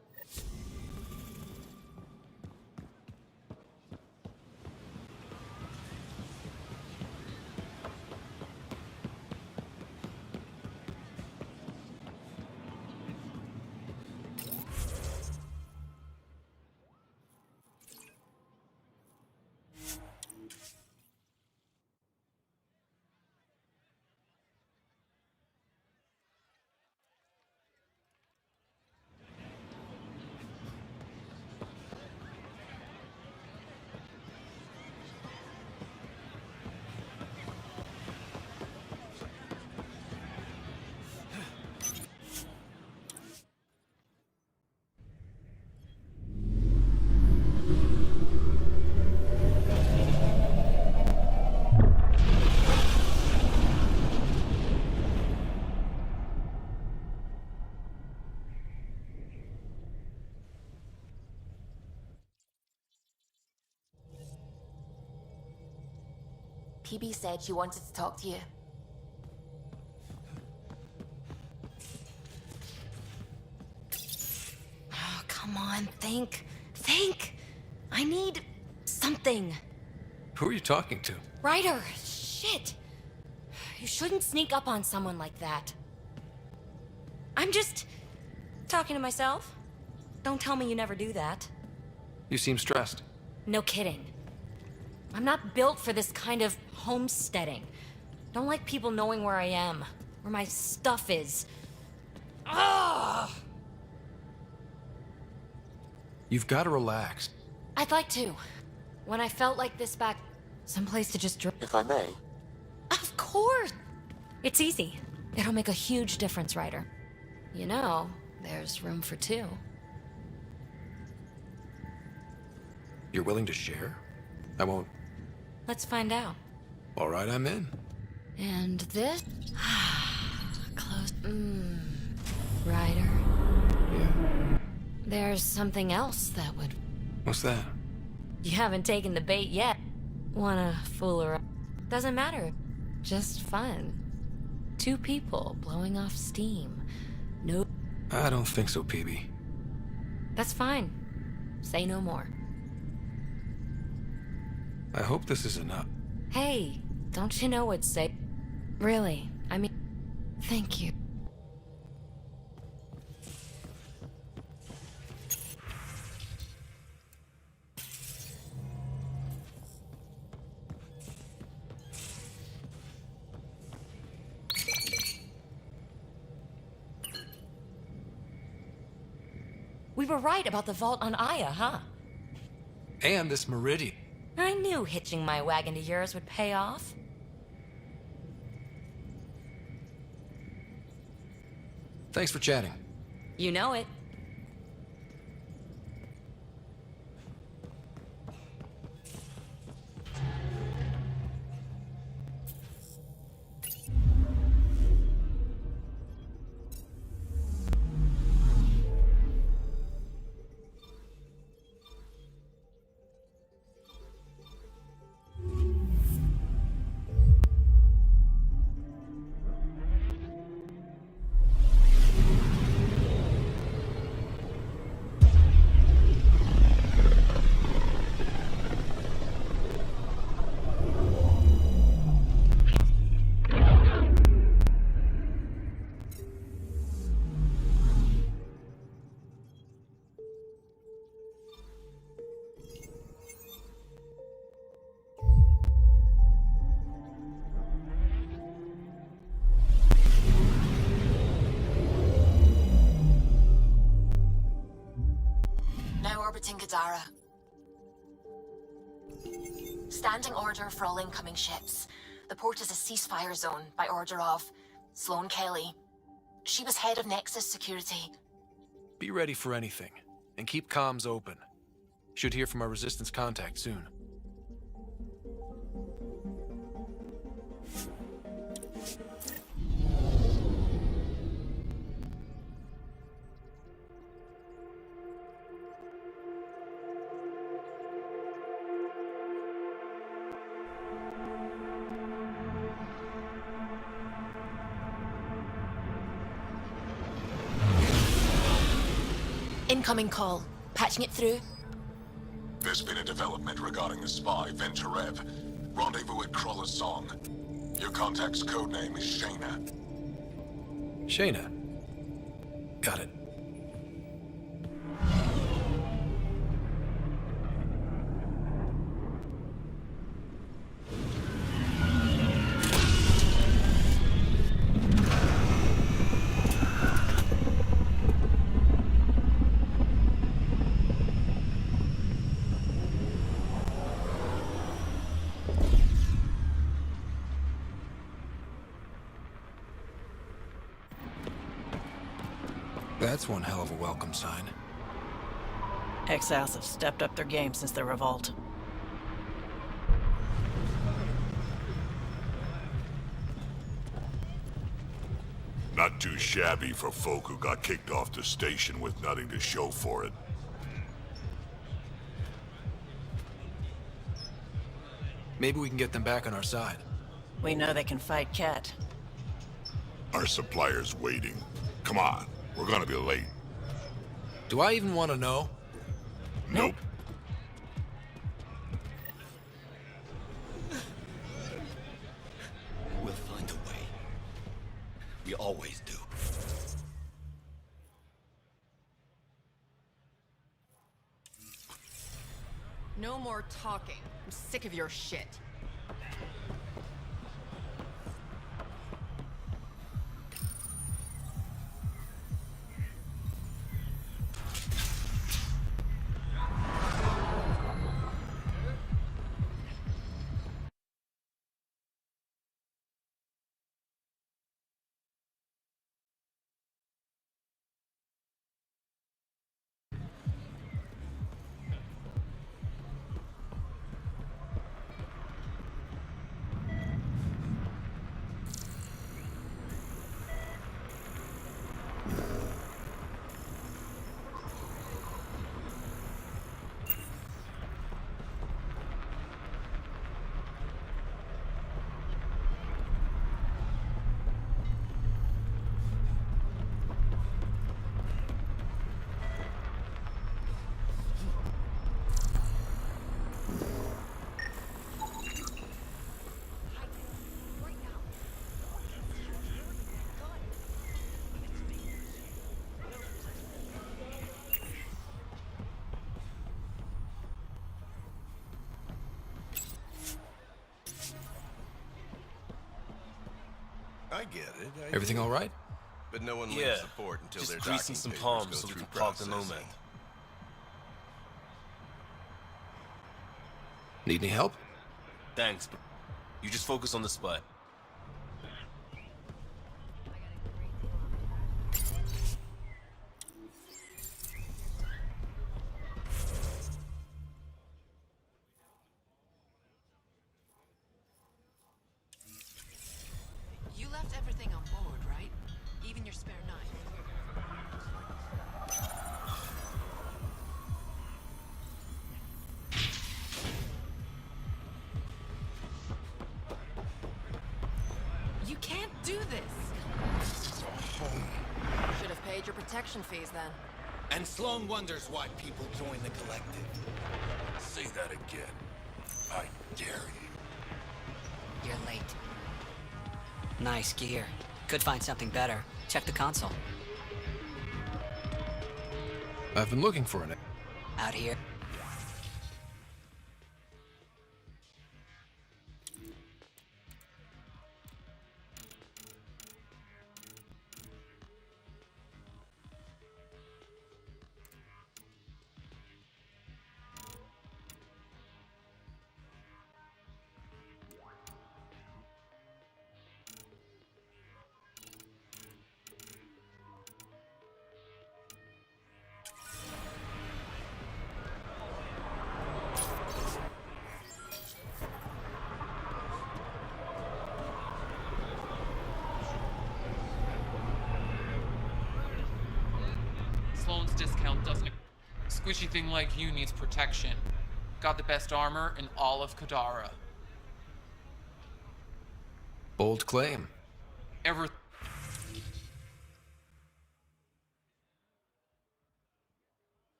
PB said she wanted to talk to you. Oh, come on, think. Think! I need... something. Who are you talking to? Ryder, shit! You shouldn't sneak up on someone like that. I'm just... talking to myself. Don't tell me you never do that. You seem stressed. No kidding. I'm not built for this kind of homesteading. Don't like people knowing where I am, where my stuff is. Ugh! You've got to relax. I'd like to. When I felt like this back, someplace to just If I may, Of course! It's easy. It'll make a huge difference, Ryder. You know, there's room for two. You're willing to share? I won't... Let's find out. All right, I'm in. And this? Close. Ryder. Yeah. There's something else that would... What's that? You haven't taken the bait yet. Wanna fool around? Doesn't matter. Just fun. Two people blowing off steam. No... I don't think so, PB. That's fine. Say no more. I hope this is enough. Hey, don't you know what's safe? Really, I mean... Thank you. We were right about the vault on Aya, huh? And this meridian. I knew hitching my wagon to yours would pay off. Thanks for chatting. You know it. orbiting Gadara. Standing order for all incoming ships. The port is a ceasefire zone by order of Sloane Kelly. She was head of Nexus Security. Be ready for anything, and keep comms open. Should hear from our Resistance contact soon. Incoming call. Patching it through. There's been a development regarding the spy, Venturev. Rendezvous at Crawler's Song. Your contact's codename is Shayna. Shayna. Got it. That's one hell of a welcome sign. Exiles have stepped up their game since the revolt. Not too shabby for folk who got kicked off the station with nothing to show for it. Maybe we can get them back on our side. We know they can fight Ket. Our supplier's waiting. Come on, we're gonna be late. Do I even want to know? Nope. We'll find a way. We always do. No more talking. I'm sick of your shit. I get it. Everything all right? But no one leaves the port until just their greasing docking some papers palms go so we through can park the processing. Nomad. Need any help? Thanks, but you just focus on the spot. You left everything on board, right? Even your spare knife. You can't do this! Should have paid your protection fees then. And Sloane wonders why people join the collective. Say that again. I dare you. You're late. Nice gear. Could find something better. Check the console. I've been looking for it. Out here. discount doesn't. Squishy thing like you needs protection. Got the best armor in all of Kadara. Bold claim. Ever.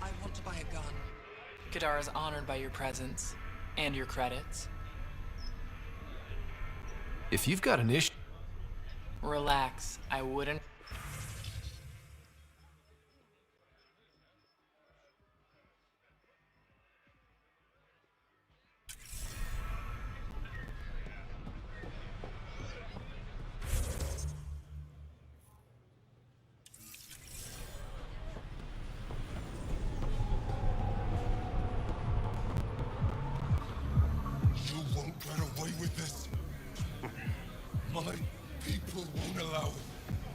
I want to buy a gun. Kadara's honored by your presence and your credits. If you've got an issue... Relax, I wouldn't. You won't get away with this. My people won't allow it.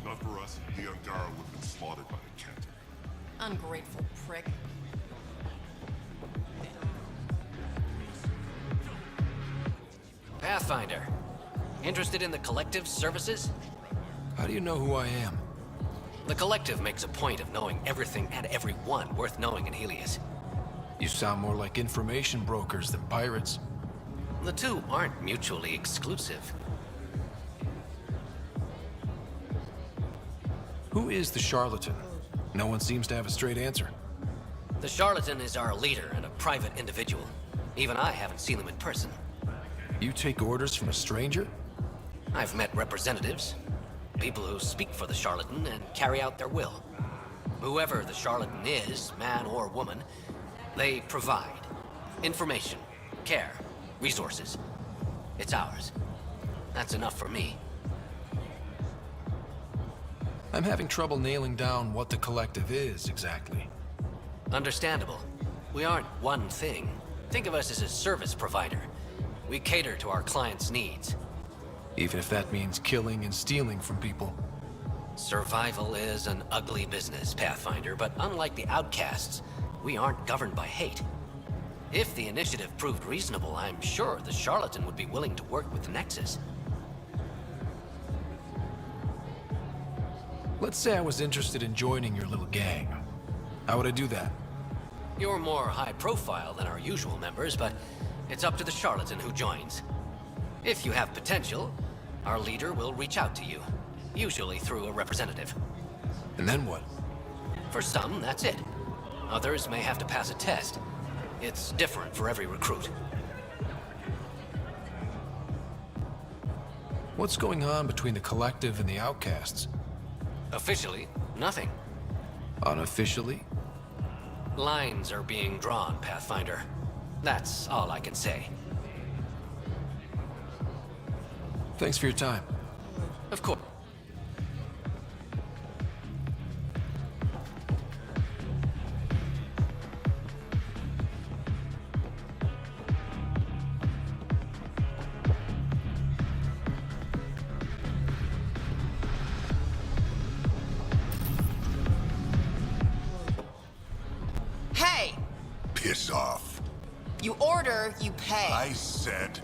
Not for us. The Angara would have been slaughtered by the cat. Ungrateful prick. Pathfinder. Interested in the Collective's services? How do you know who I am? The Collective makes a point of knowing everything and everyone worth knowing in Helios. You sound more like information brokers than pirates. The two aren't mutually exclusive. Who is the charlatan? No one seems to have a straight answer. The charlatan is our leader and a private individual. Even I haven't seen him in person. You take orders from a stranger? I've met representatives. People who speak for the charlatan and carry out their will. Whoever the charlatan is, man or woman, they provide information, care, resources. It's ours. That's enough for me. I'm having trouble nailing down what the Collective is, exactly. Understandable. We aren't one thing. Think of us as a service provider. We cater to our clients' needs. Even if that means killing and stealing from people. Survival is an ugly business, Pathfinder, but unlike the outcasts, we aren't governed by hate. If the initiative proved reasonable, I'm sure the charlatan would be willing to work with the Nexus. Let's say I was interested in joining your little gang. How would I do that? You're more high profile than our usual members, but it's up to the charlatan who joins. If you have potential, our leader will reach out to you, usually through a representative. And then what? For some, that's it. Others may have to pass a test. It's different for every recruit. What's going on between the Collective and the outcasts? Officially, nothing. Unofficially? Lines are being drawn, Pathfinder. That's all I can say. Thanks for your time. Of course. Hey! Piss off. You order, you pay. I said...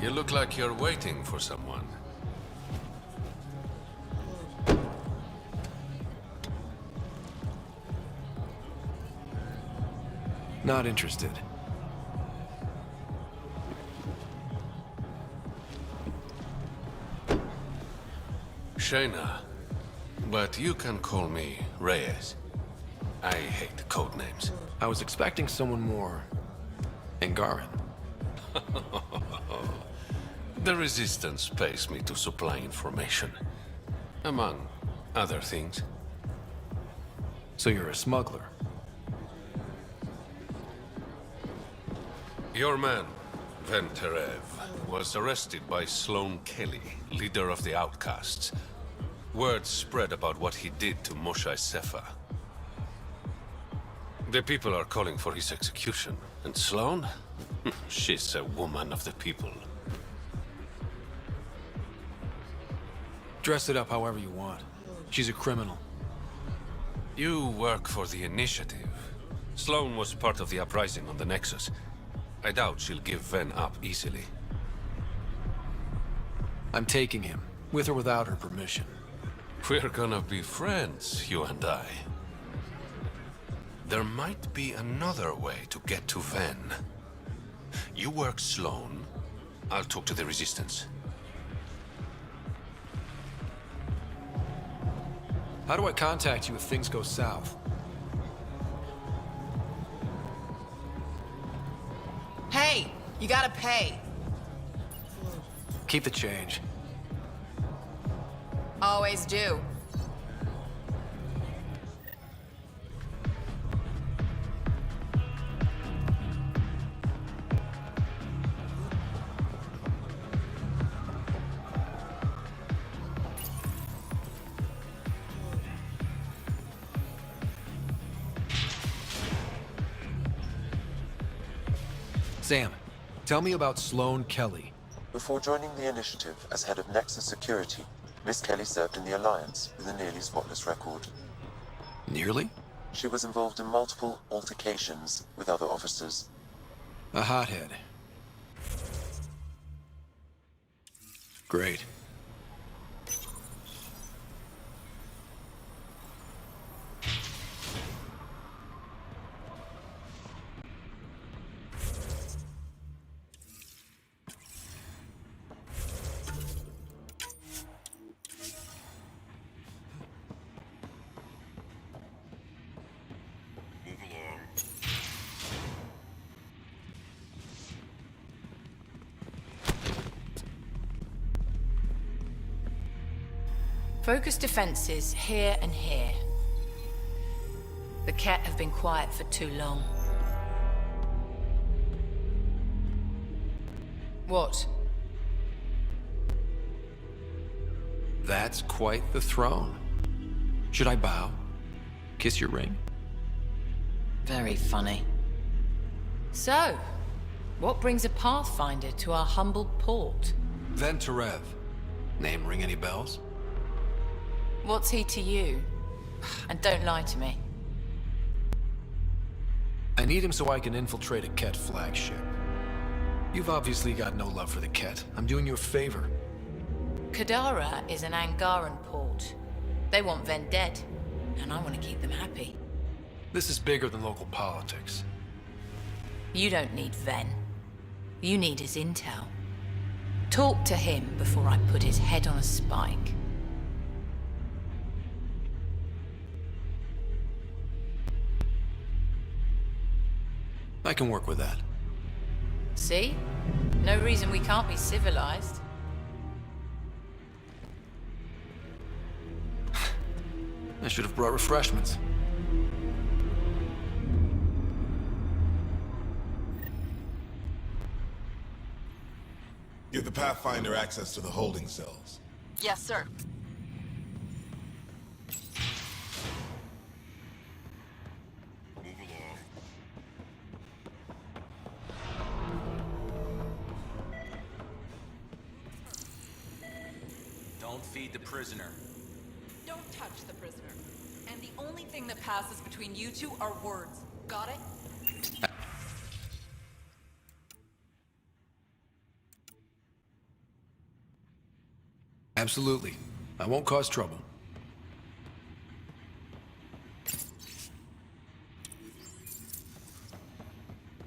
You look like you're waiting for someone. Not interested. Shayna, but you can call me Reyes. I hate code names. I was expecting someone more... Angaran. The Resistance pays me to supply information. Among other things. So you're a smuggler? Your man, Venterev, was arrested by Sloane Kelly, leader of the Outcasts. Word spread about what he did to Moshe Sefa. The people are calling for his execution. And Sloane? She's a woman of the people. Dress it up however you want. She's a criminal. You work for the Initiative. Sloane was part of the uprising on the Nexus. I doubt she'll give Ven up easily. I'm taking him, with or without her permission. We're gonna be friends, you and I. There might be another way to get to Ven. You work Sloane. I'll talk to the Resistance. How do I contact you if things go south? Hey, you gotta pay. Keep the change. Always do. Sam, tell me about Sloane Kelly. Before joining the Initiative as head of Nexus Security, Miss Kelly served in the Alliance with a nearly spotless record. Nearly? She was involved in multiple altercations with other officers. A hothead. Great. Focus defenses here and here. The Ket have been quiet for too long. What? That's quite the throne. Should I bow? Kiss your ring? Very funny. So, what brings a Pathfinder to our humble port? Venturev. Name ring any bells? What's he to you? And don't lie to me. I need him so I can infiltrate a Ket flagship. You've obviously got no love for the Ket. I'm doing you a favor. Kadara is an Angaran port. They want Ven dead, and I want to keep them happy. This is bigger than local politics. You don't need Ven. You need his intel. Talk to him before I put his head on a spike. I can work with that. See? No reason we can't be civilized. I should have brought refreshments. Give the Pathfinder access to the holding cells. Yes, sir. Don't feed the prisoner. Don't touch the prisoner. And the only thing that passes between you two are words. Got it? Absolutely. I won't cause trouble.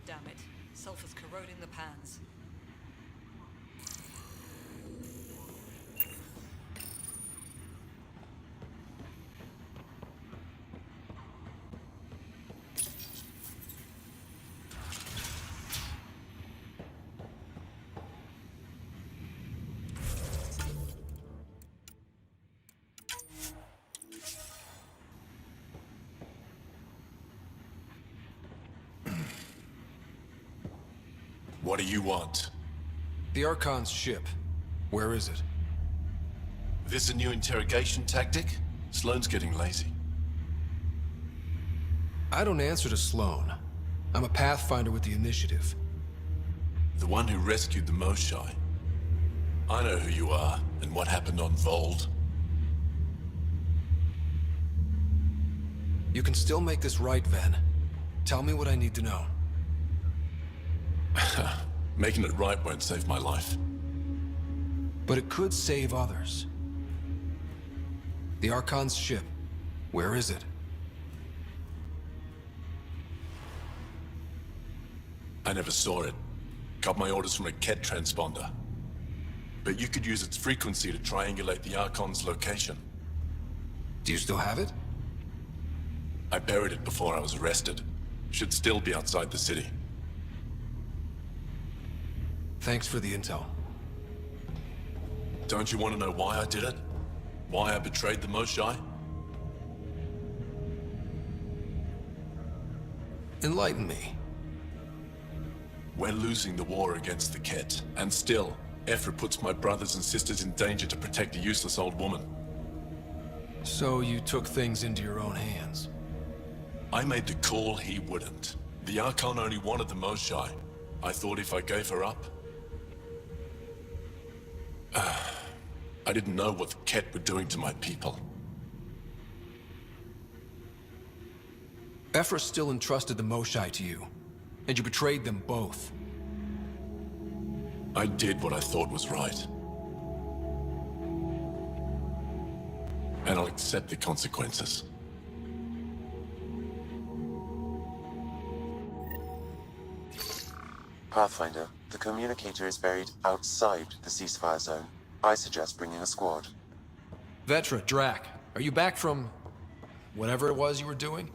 Damn it. Sulfur's corroding the pans. What do you want? The Archon's ship. Where is it? This a new interrogation tactic? Sloane's getting lazy. I don't answer to Sloane. I'm a Pathfinder with the Initiative. The one who rescued the Moshai. I know who you are and what happened on Vold. You can still make this right, Ven. Tell me what I need to know. Making it right won't save my life. But it could save others. The Archon's ship. Where is it? I never saw it. Got my orders from a Ket transponder. But you could use its frequency to triangulate the Archon's location. Do you still have it? I buried it before I was arrested. Should still be outside the city. Thanks for the intel. Don't you want to know why I did it? Why I betrayed the Moshae? Enlighten me. We're losing the war against the Ket, and still, Ephra puts my brothers and sisters in danger to protect a useless old woman. So you took things into your own hands? I made the call he wouldn't. The Archon only wanted the Moshae. I thought if I gave her up... I didn't know what the Ket were doing to my people. Ephra still entrusted the Moshae to you, and you betrayed them both. I did what I thought was right. And I'll accept the consequences. Pathfinder, the communicator is buried outside the ceasefire zone. I suggest bringing a squad. Vetra, Drac, are you back from... whatever it was you were doing?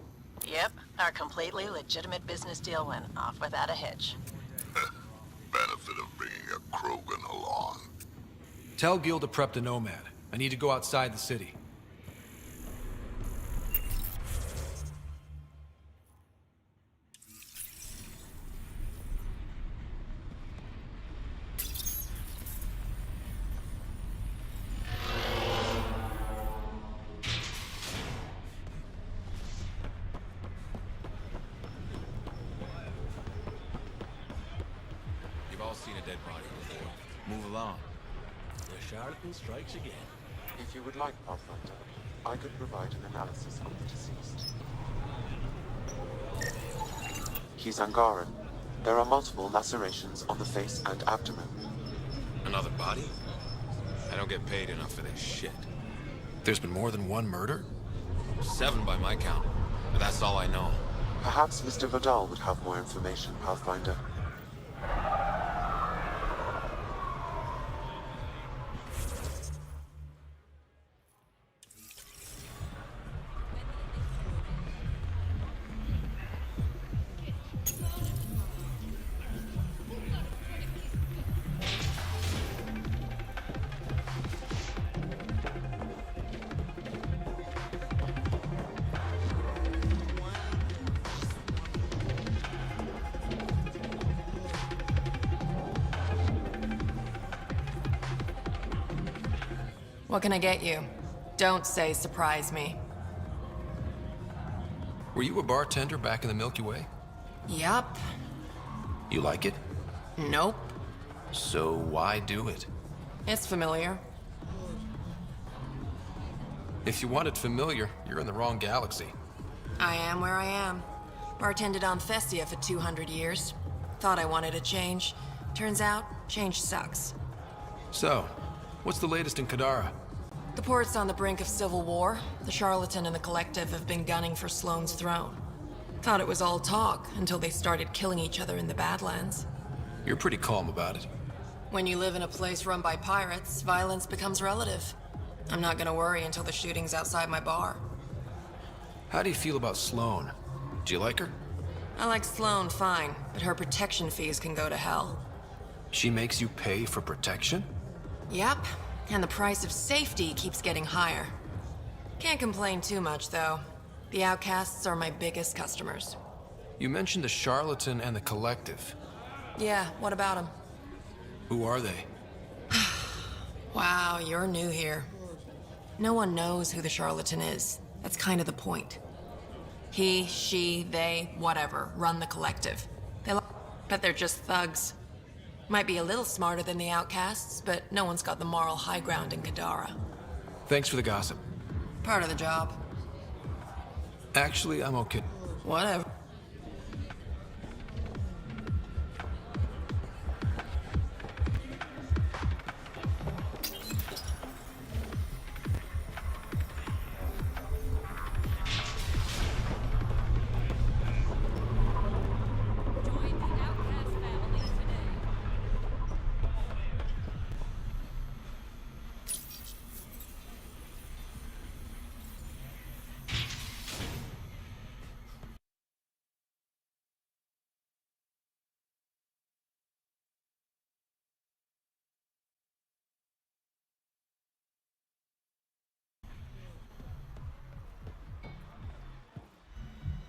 Yep, our completely legitimate business deal went off without a hitch. Benefit of bringing a Krogan along. Tell Gil to prep the Nomad. I need to go outside the city. Seen a dead body before. Move along. The charlatan strikes again. If you would like, Pathfinder, I could provide an analysis of the deceased. He's Angaran. There are multiple lacerations on the face and abdomen. Another body? I don't get paid enough for this shit. There's been more than one murder? 7 by my count. But that's all I know. Perhaps Mr. Vidal would have more information, Pathfinder. What can I get you? Don't say surprise me. Were you a bartender back in the Milky Way? Yup. You like it? Nope. So why do it? It's familiar. If you want it familiar, you're in the wrong galaxy. I am where I am. Bartended on Thestia for 200 years. Thought I wanted a change. Turns out, change sucks. So, what's the latest in Kadara? The port's on the brink of civil war. The Charlatan and the Collective have been gunning for Sloane's throne. Thought it was all talk until they started killing each other in the Badlands. You're pretty calm about it. When you live in a place run by pirates, violence becomes relative. I'm not gonna worry until the shooting's outside my bar. How do you feel about Sloane? Do you like her? I like Sloane fine, but her protection fees can go to hell. She makes you pay for protection? Yep, and the price of safety keeps getting higher. Can't complain too much, though. The outcasts are my biggest customers. You mentioned the Charlatan and the Collective. Yeah, what about them? Who are they? Wow, you're new here. No one knows who the Charlatan is. That's kind of the point. He, she, they, whatever, run the Collective. But they're just thugs. Might be a little smarter than the outcasts, but no one's got the moral high ground in Kadara. Thanks for the gossip. Part of the job. Actually, I'm okay. Whatever.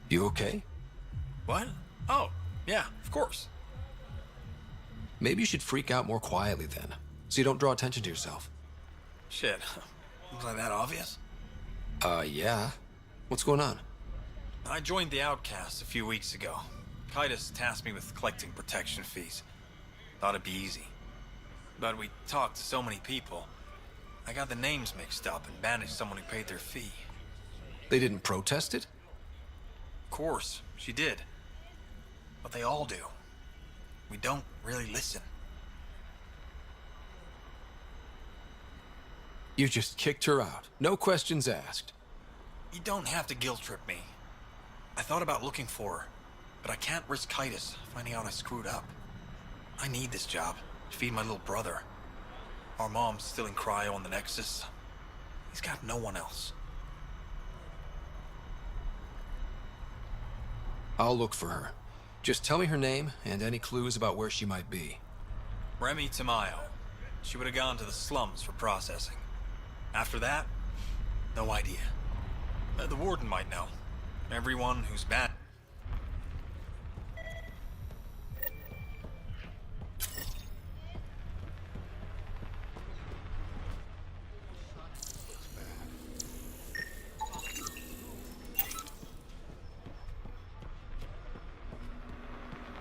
You okay? What? Oh, yeah, of course. Maybe you should freak out more quietly then, so you don't draw attention to yourself. Shit. Was I that obvious? Yeah. What's going on? I joined the Outcasts a few weeks ago. Titus tasked me with collecting protection fees. Thought it'd be easy. But we talked to so many people. I got the names mixed up and banished someone who paid their fee. They didn't protest it? Of course, she did. But they all do. We don't really listen. You just kicked her out. No questions asked. You don't have to guilt trip me. I thought about looking for her, but I can't risk Titus finding out I screwed up. I need this job to feed my little brother. Our mom's still in cryo on the Nexus. He's got no one else. I'll look for her. Just tell me her name and any clues about where she might be. Remy Tamayo. She would have gone to the slums for processing. After that, no idea. The warden might know. Everyone who's bad.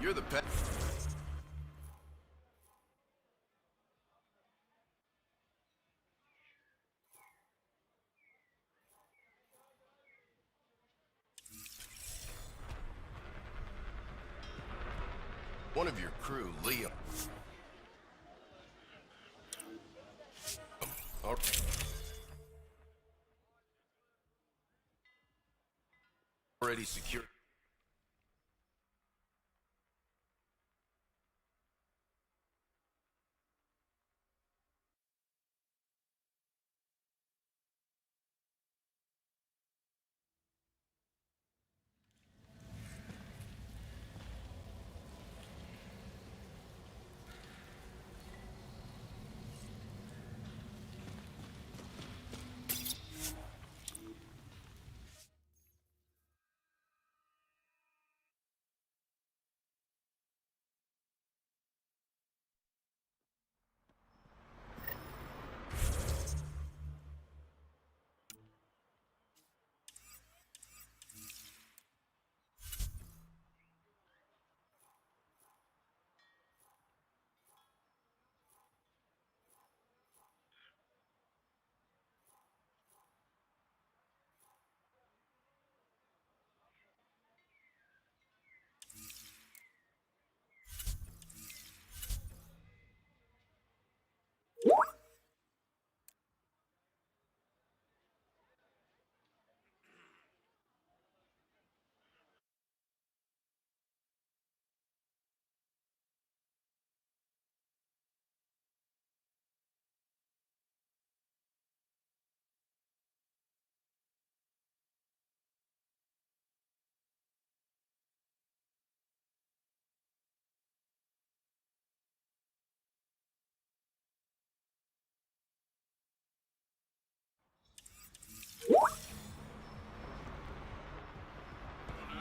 You're the pet. One of your crew, Leo. Already secure.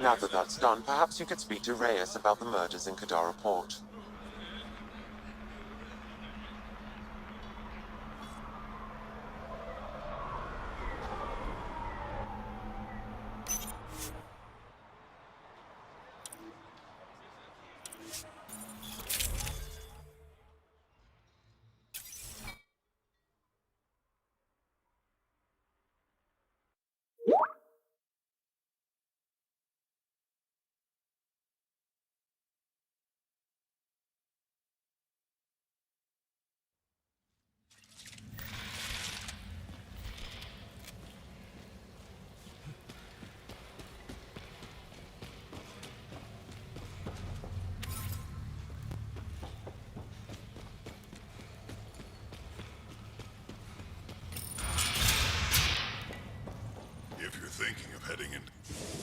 Now that that's done, perhaps you could speak to Reyes about the murders in Kadara Port.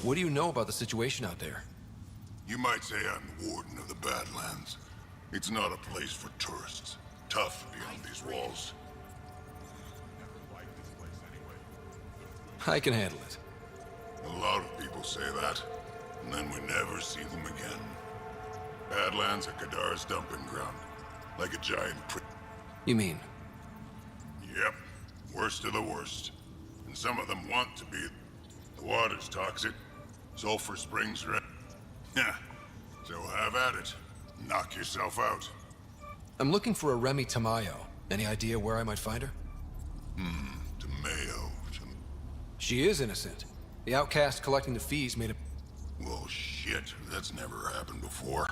What do you know about the situation out there? You might say I'm the warden of the Badlands. It's not a place for tourists. Tough beyond these walls. I can handle it. A lot of people say that, and then we never see them again. Badlands are Kadara's dumping ground. Like a giant You mean? Yep. Worst of the worst. And some of them want to be. The water's toxic. Sulfur springs are... Yeah. So have at it. Knock yourself out. I'm looking for a Remy Tamayo. Any idea where I might find her? Tamayo. She is innocent. The outcast collecting the fees made a... Well, shit. That's never happened before.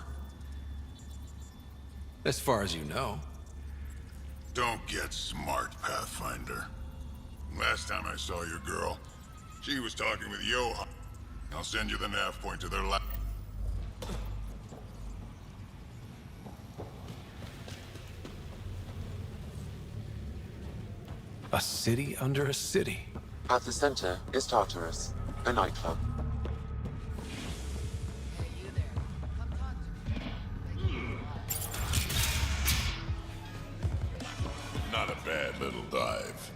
As far as you know. Don't get smart, Pathfinder. Last time I saw your girl, she was talking with Johan. I'll send you the nav point to their lab. A city under a city. At the center is Tartarus, a nightclub. Not a bad little dive.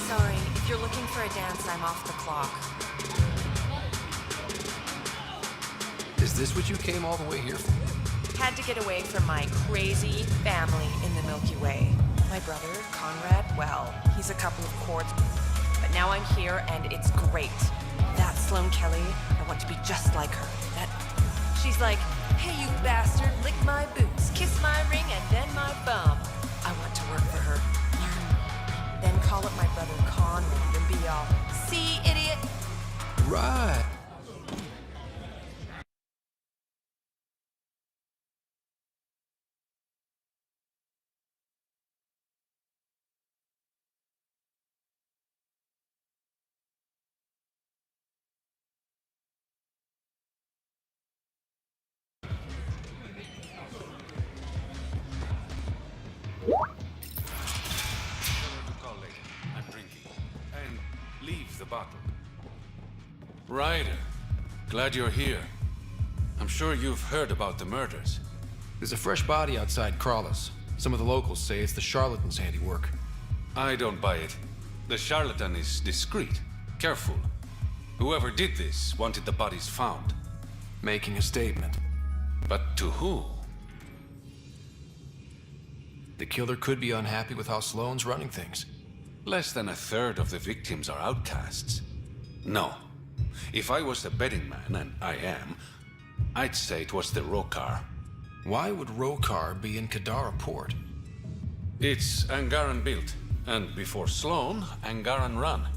Sorry, if you're looking for a dance, I'm off the clock. Is this what you came all the way here for? Had to get away from my crazy family in the Milky Way. My brother, Conrad, well, he's a couple of chords. But now I'm here and it's great. That Sloane Kelly, I want to be just like her. She's like, hey you bastard, lick my boots, kiss my ring, and then my bum. I want to work for her. Learn. Then call up my brother Conrad and be all, see, idiot? Right. Bottle. Ryder, glad you're here. I'm sure you've heard about the murders. There's a fresh body outside Crawlers. Some of the locals say it's the charlatan's handiwork. I don't buy it. The charlatan is discreet, careful. Whoever did this wanted the bodies found. Making a statement. But to who? The killer could be unhappy with how Sloane's running things. Less than a third of the victims are outcasts. No. If I was the betting man, and I am, I'd say it was the Rokar. Why would Rokar be in Kadara port? It's Angaran built, and before Sloane, Angaran run.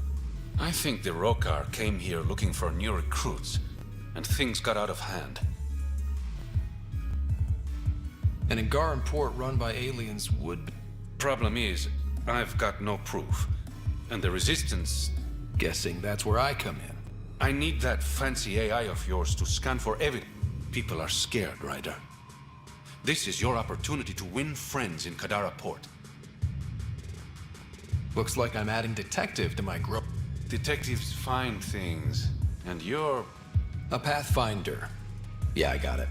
I think the Rokar came here looking for new recruits, and things got out of hand. An Angaran port run by aliens would be... Problem is, I've got no proof. And the Resistance... Guessing that's where I come in. I need that fancy AI of yours to scan for evidence. People are scared, Ryder. This is your opportunity to win friends in Kadara Port. Looks like I'm adding detective to my growth. Detectives find things, and you're... A Pathfinder. Yeah, I got it.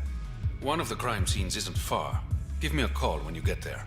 One of the crime scenes isn't far. Give me a call when you get there.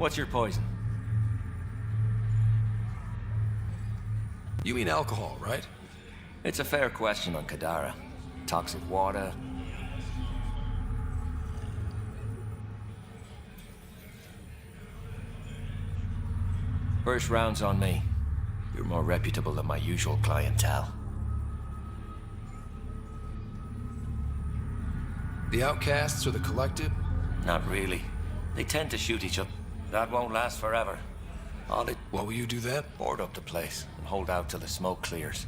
What's your poison? You mean alcohol, right? It's a fair question on Kadara. Toxic water. First round's on me. You're more reputable than my usual clientele. The outcasts or the collective? Not really. They tend to shoot each other. That won't last forever. What will you do then? Board up the place and hold out till the smoke clears.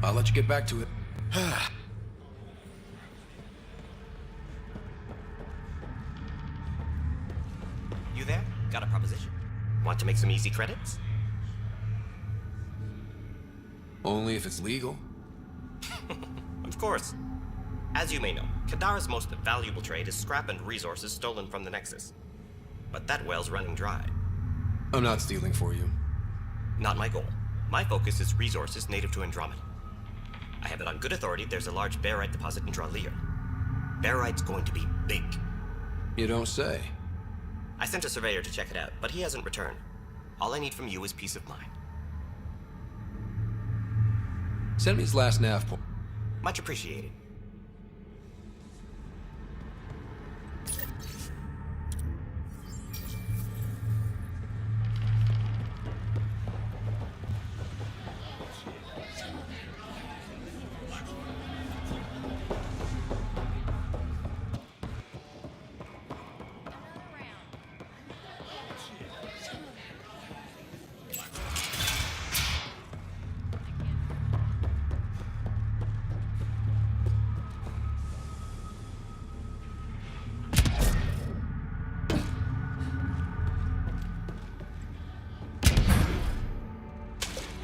I'll let you get back to it. You there? Got a proposition? Want to make some easy credits? Only if it's legal. Of course. As you may know, Kadara's most valuable trade is scrap and resources stolen from the Nexus. But that well's running dry. I'm not stealing for you. Not my goal. My focus is resources native to Andromeda. I have it on good authority there's a large barite deposit in Draleo. Barite's going to be big. You don't say. I sent a surveyor to check it out, but he hasn't returned. All I need from you is peace of mind. Send me his last nav point. Much appreciated.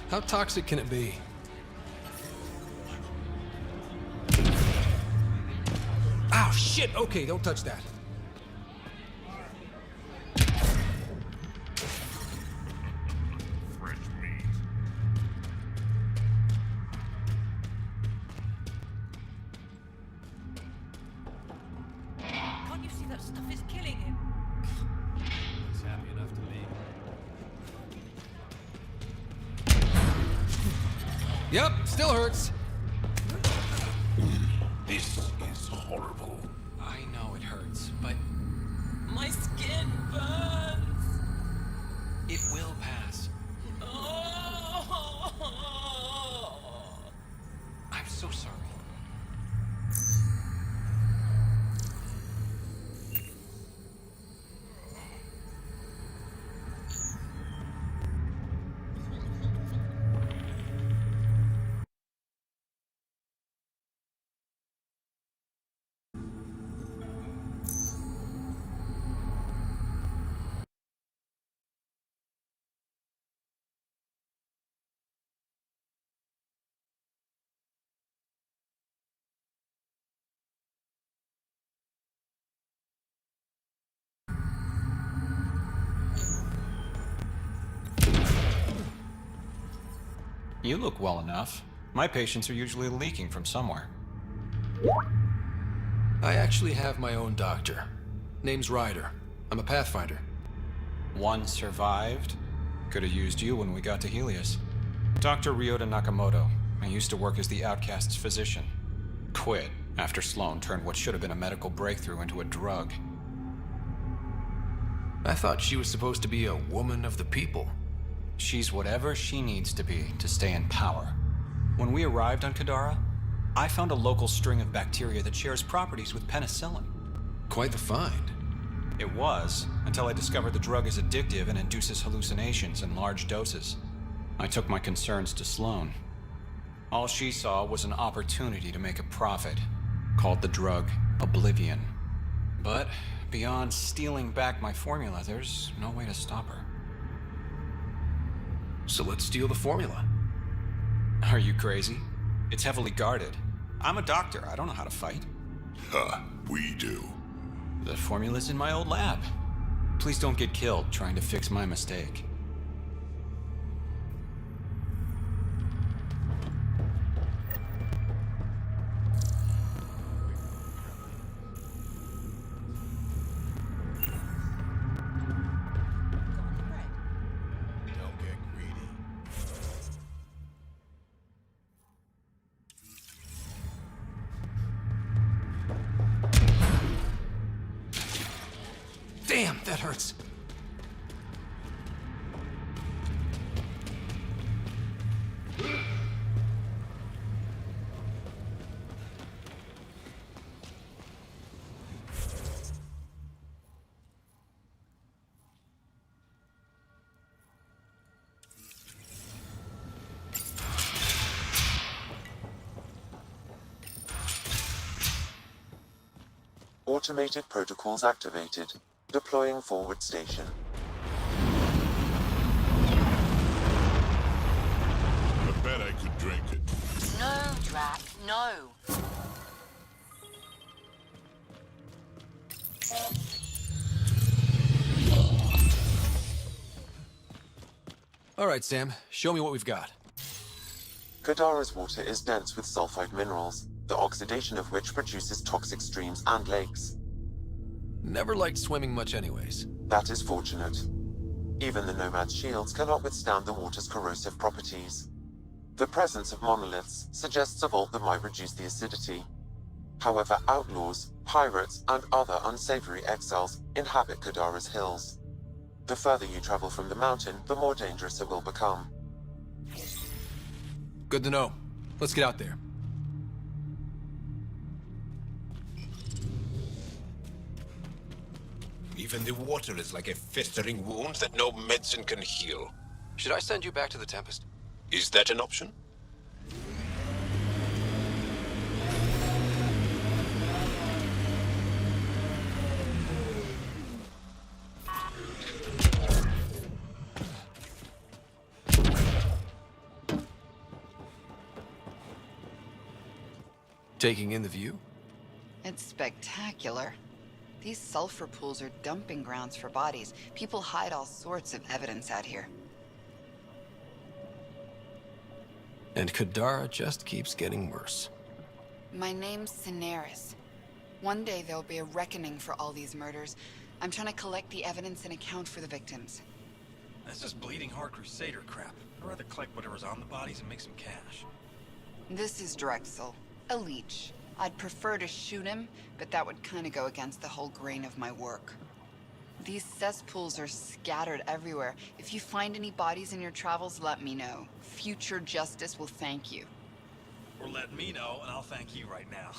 How toxic can it be? Ow, shit! Okay, don't touch that. Fresh meat. Can't you see that stuff is killing him? He's happy enough to leave. Yep, still hurts. This is horrible. I know it hurts, but My skin burns. it will pass. I'm so sorry. You look well enough. My patients are usually leaking from somewhere. I actually have my own doctor. Name's Ryder. I'm a Pathfinder. One survived. Could have used you when we got to Helios. Dr. Ryota Nakamoto. I used to work as the Outcast's physician. Quit after Sloan turned what should have been a medical breakthrough into a drug. I thought she was supposed to be a woman of the people. She's whatever she needs to be to stay in power. When we arrived on Kadara, I found a local string of bacteria that shares properties with penicillin. Quite the find. It was, until I discovered the drug is addictive and induces hallucinations in large doses. I took my concerns to Sloan. All she saw was an opportunity to make a profit, called the drug Oblivion. But beyond stealing back my formula, there's no way to stop her. So let's steal the formula. Are you crazy? It's heavily guarded. I'm a doctor. I don't know how to fight. Huh, we do. The formula's in my old lab. Please don't get killed trying to fix my mistake. Don't get greedy. that hurts. Automated protocols activated. Deploying forward station. I bet I could drink it. No, Drac, no. All right, Sam. Show me what we've got. Kadara's water is dense with sulfide minerals, the oxidation of which produces toxic streams and lakes. Never liked swimming much anyways. That is fortunate. Even the Nomad's shields cannot withstand the water's corrosive properties. The presence of monoliths suggests a vault that might reduce the acidity. However, outlaws, pirates, and other unsavory exiles inhabit Kadara's hills. The further you travel from the mountain, the more dangerous it will become. Good to know. Let's get out there. Even the water is like a festering wound that no medicine can heal. Should I send you back to the Tempest? Is that an option? Taking in the view? It's spectacular. These sulfur pools are dumping grounds for bodies. People hide all sorts of evidence out here. And Kadara just keeps getting worse. My name's Cineris. One day there'll be a reckoning for all these murders. I'm trying to collect the evidence and account for the victims. That's just bleeding heart crusader crap. I'd rather collect whatever's on the bodies and make some cash. This is Drexel, a leech. I'd prefer to shoot him, but that would kind of go against the whole grain of my work. These cesspools are scattered everywhere. If you find any bodies in your travels, let me know. Future justice will thank you. Or let me know, and I'll thank you right now.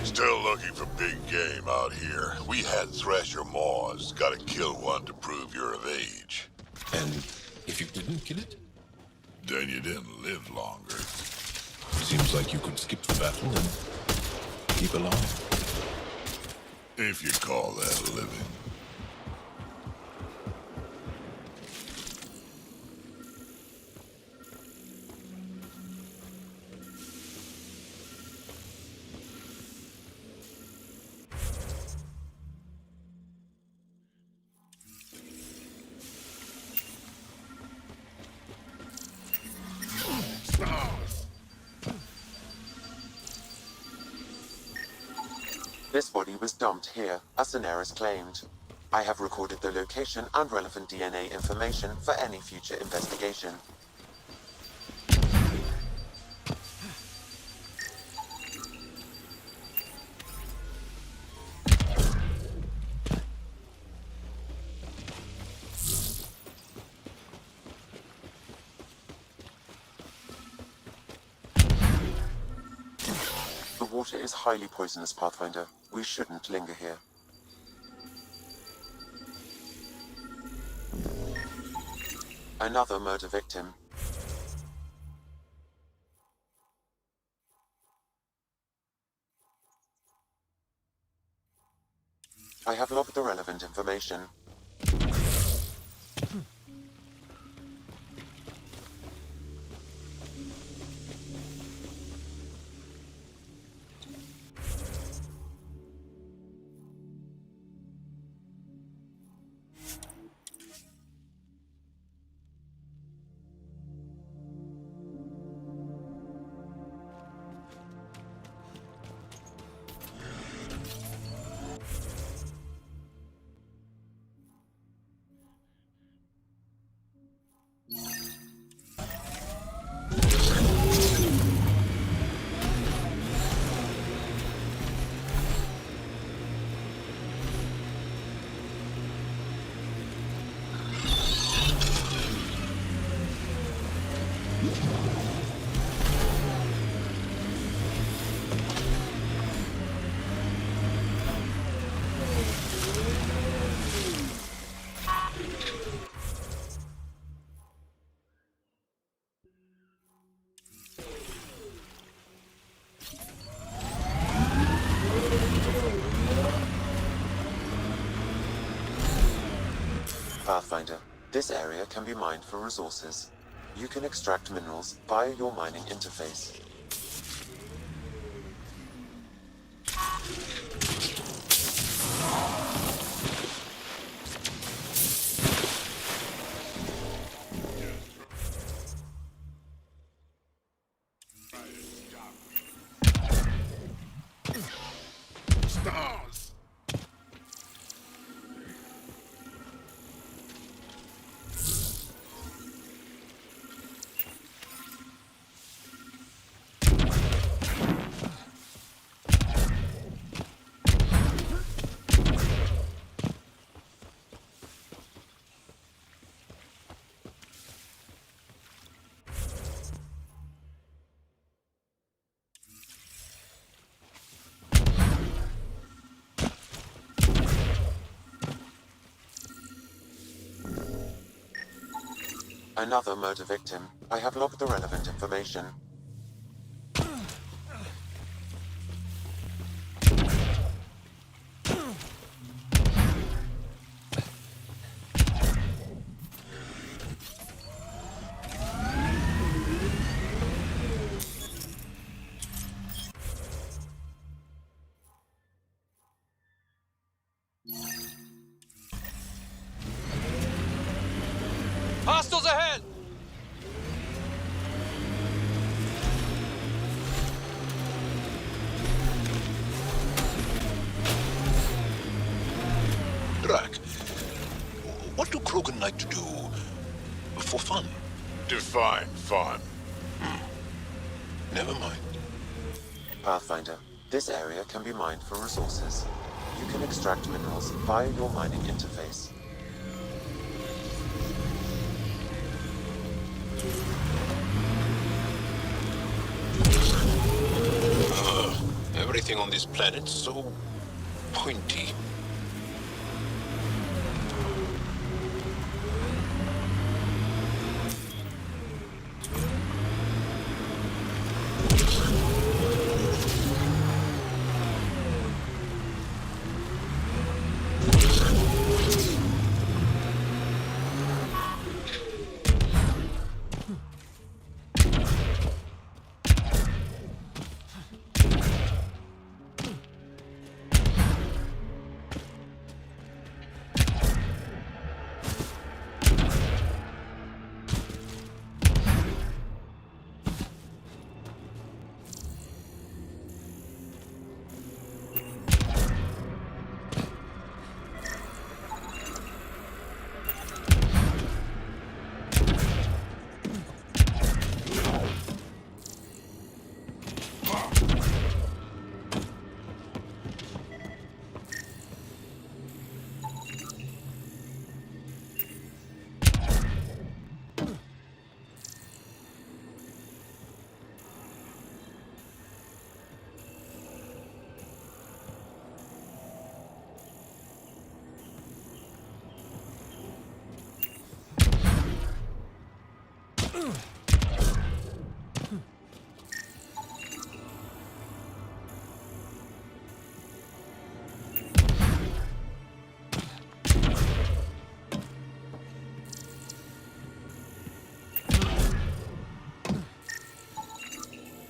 Still looking for big game out here. We had Thresher Maws. Gotta kill one to prove you're of age. And if you didn't kill it? Then you didn't live longer. Seems like you could skip the battle and keep alive. If you call that living. This body was dumped here, as Cineris claimed. I have recorded the location and relevant DNA information for any future investigation. The water is highly poisonous, Pathfinder. We shouldn't linger here. Another murder victim. I have logged the relevant information. Pathfinder, this area can be mined for resources. You can extract minerals via your mining interface. Stars! Another murder victim. I have logged the relevant information. Hostiles ahead! Drac, what do Krogan like to do for fun? Define fun. Never mind. Pathfinder, this area can be mined for resources. You can extract minerals via your mining interface. Everything on this planet's so pointy.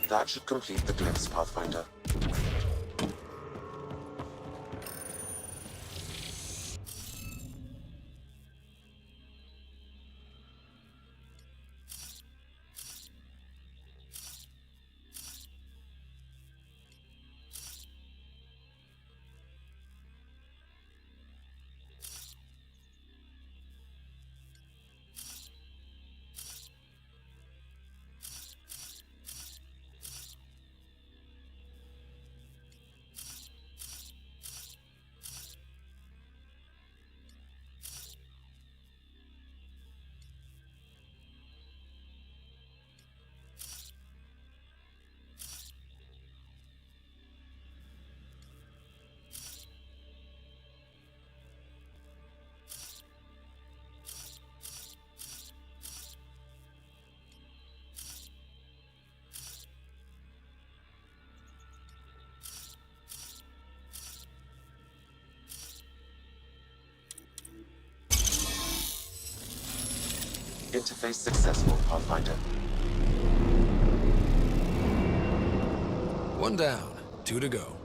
That should complete the glyphs, Pathfinder. Interface successful, Pathfinder. One down, 2 to go.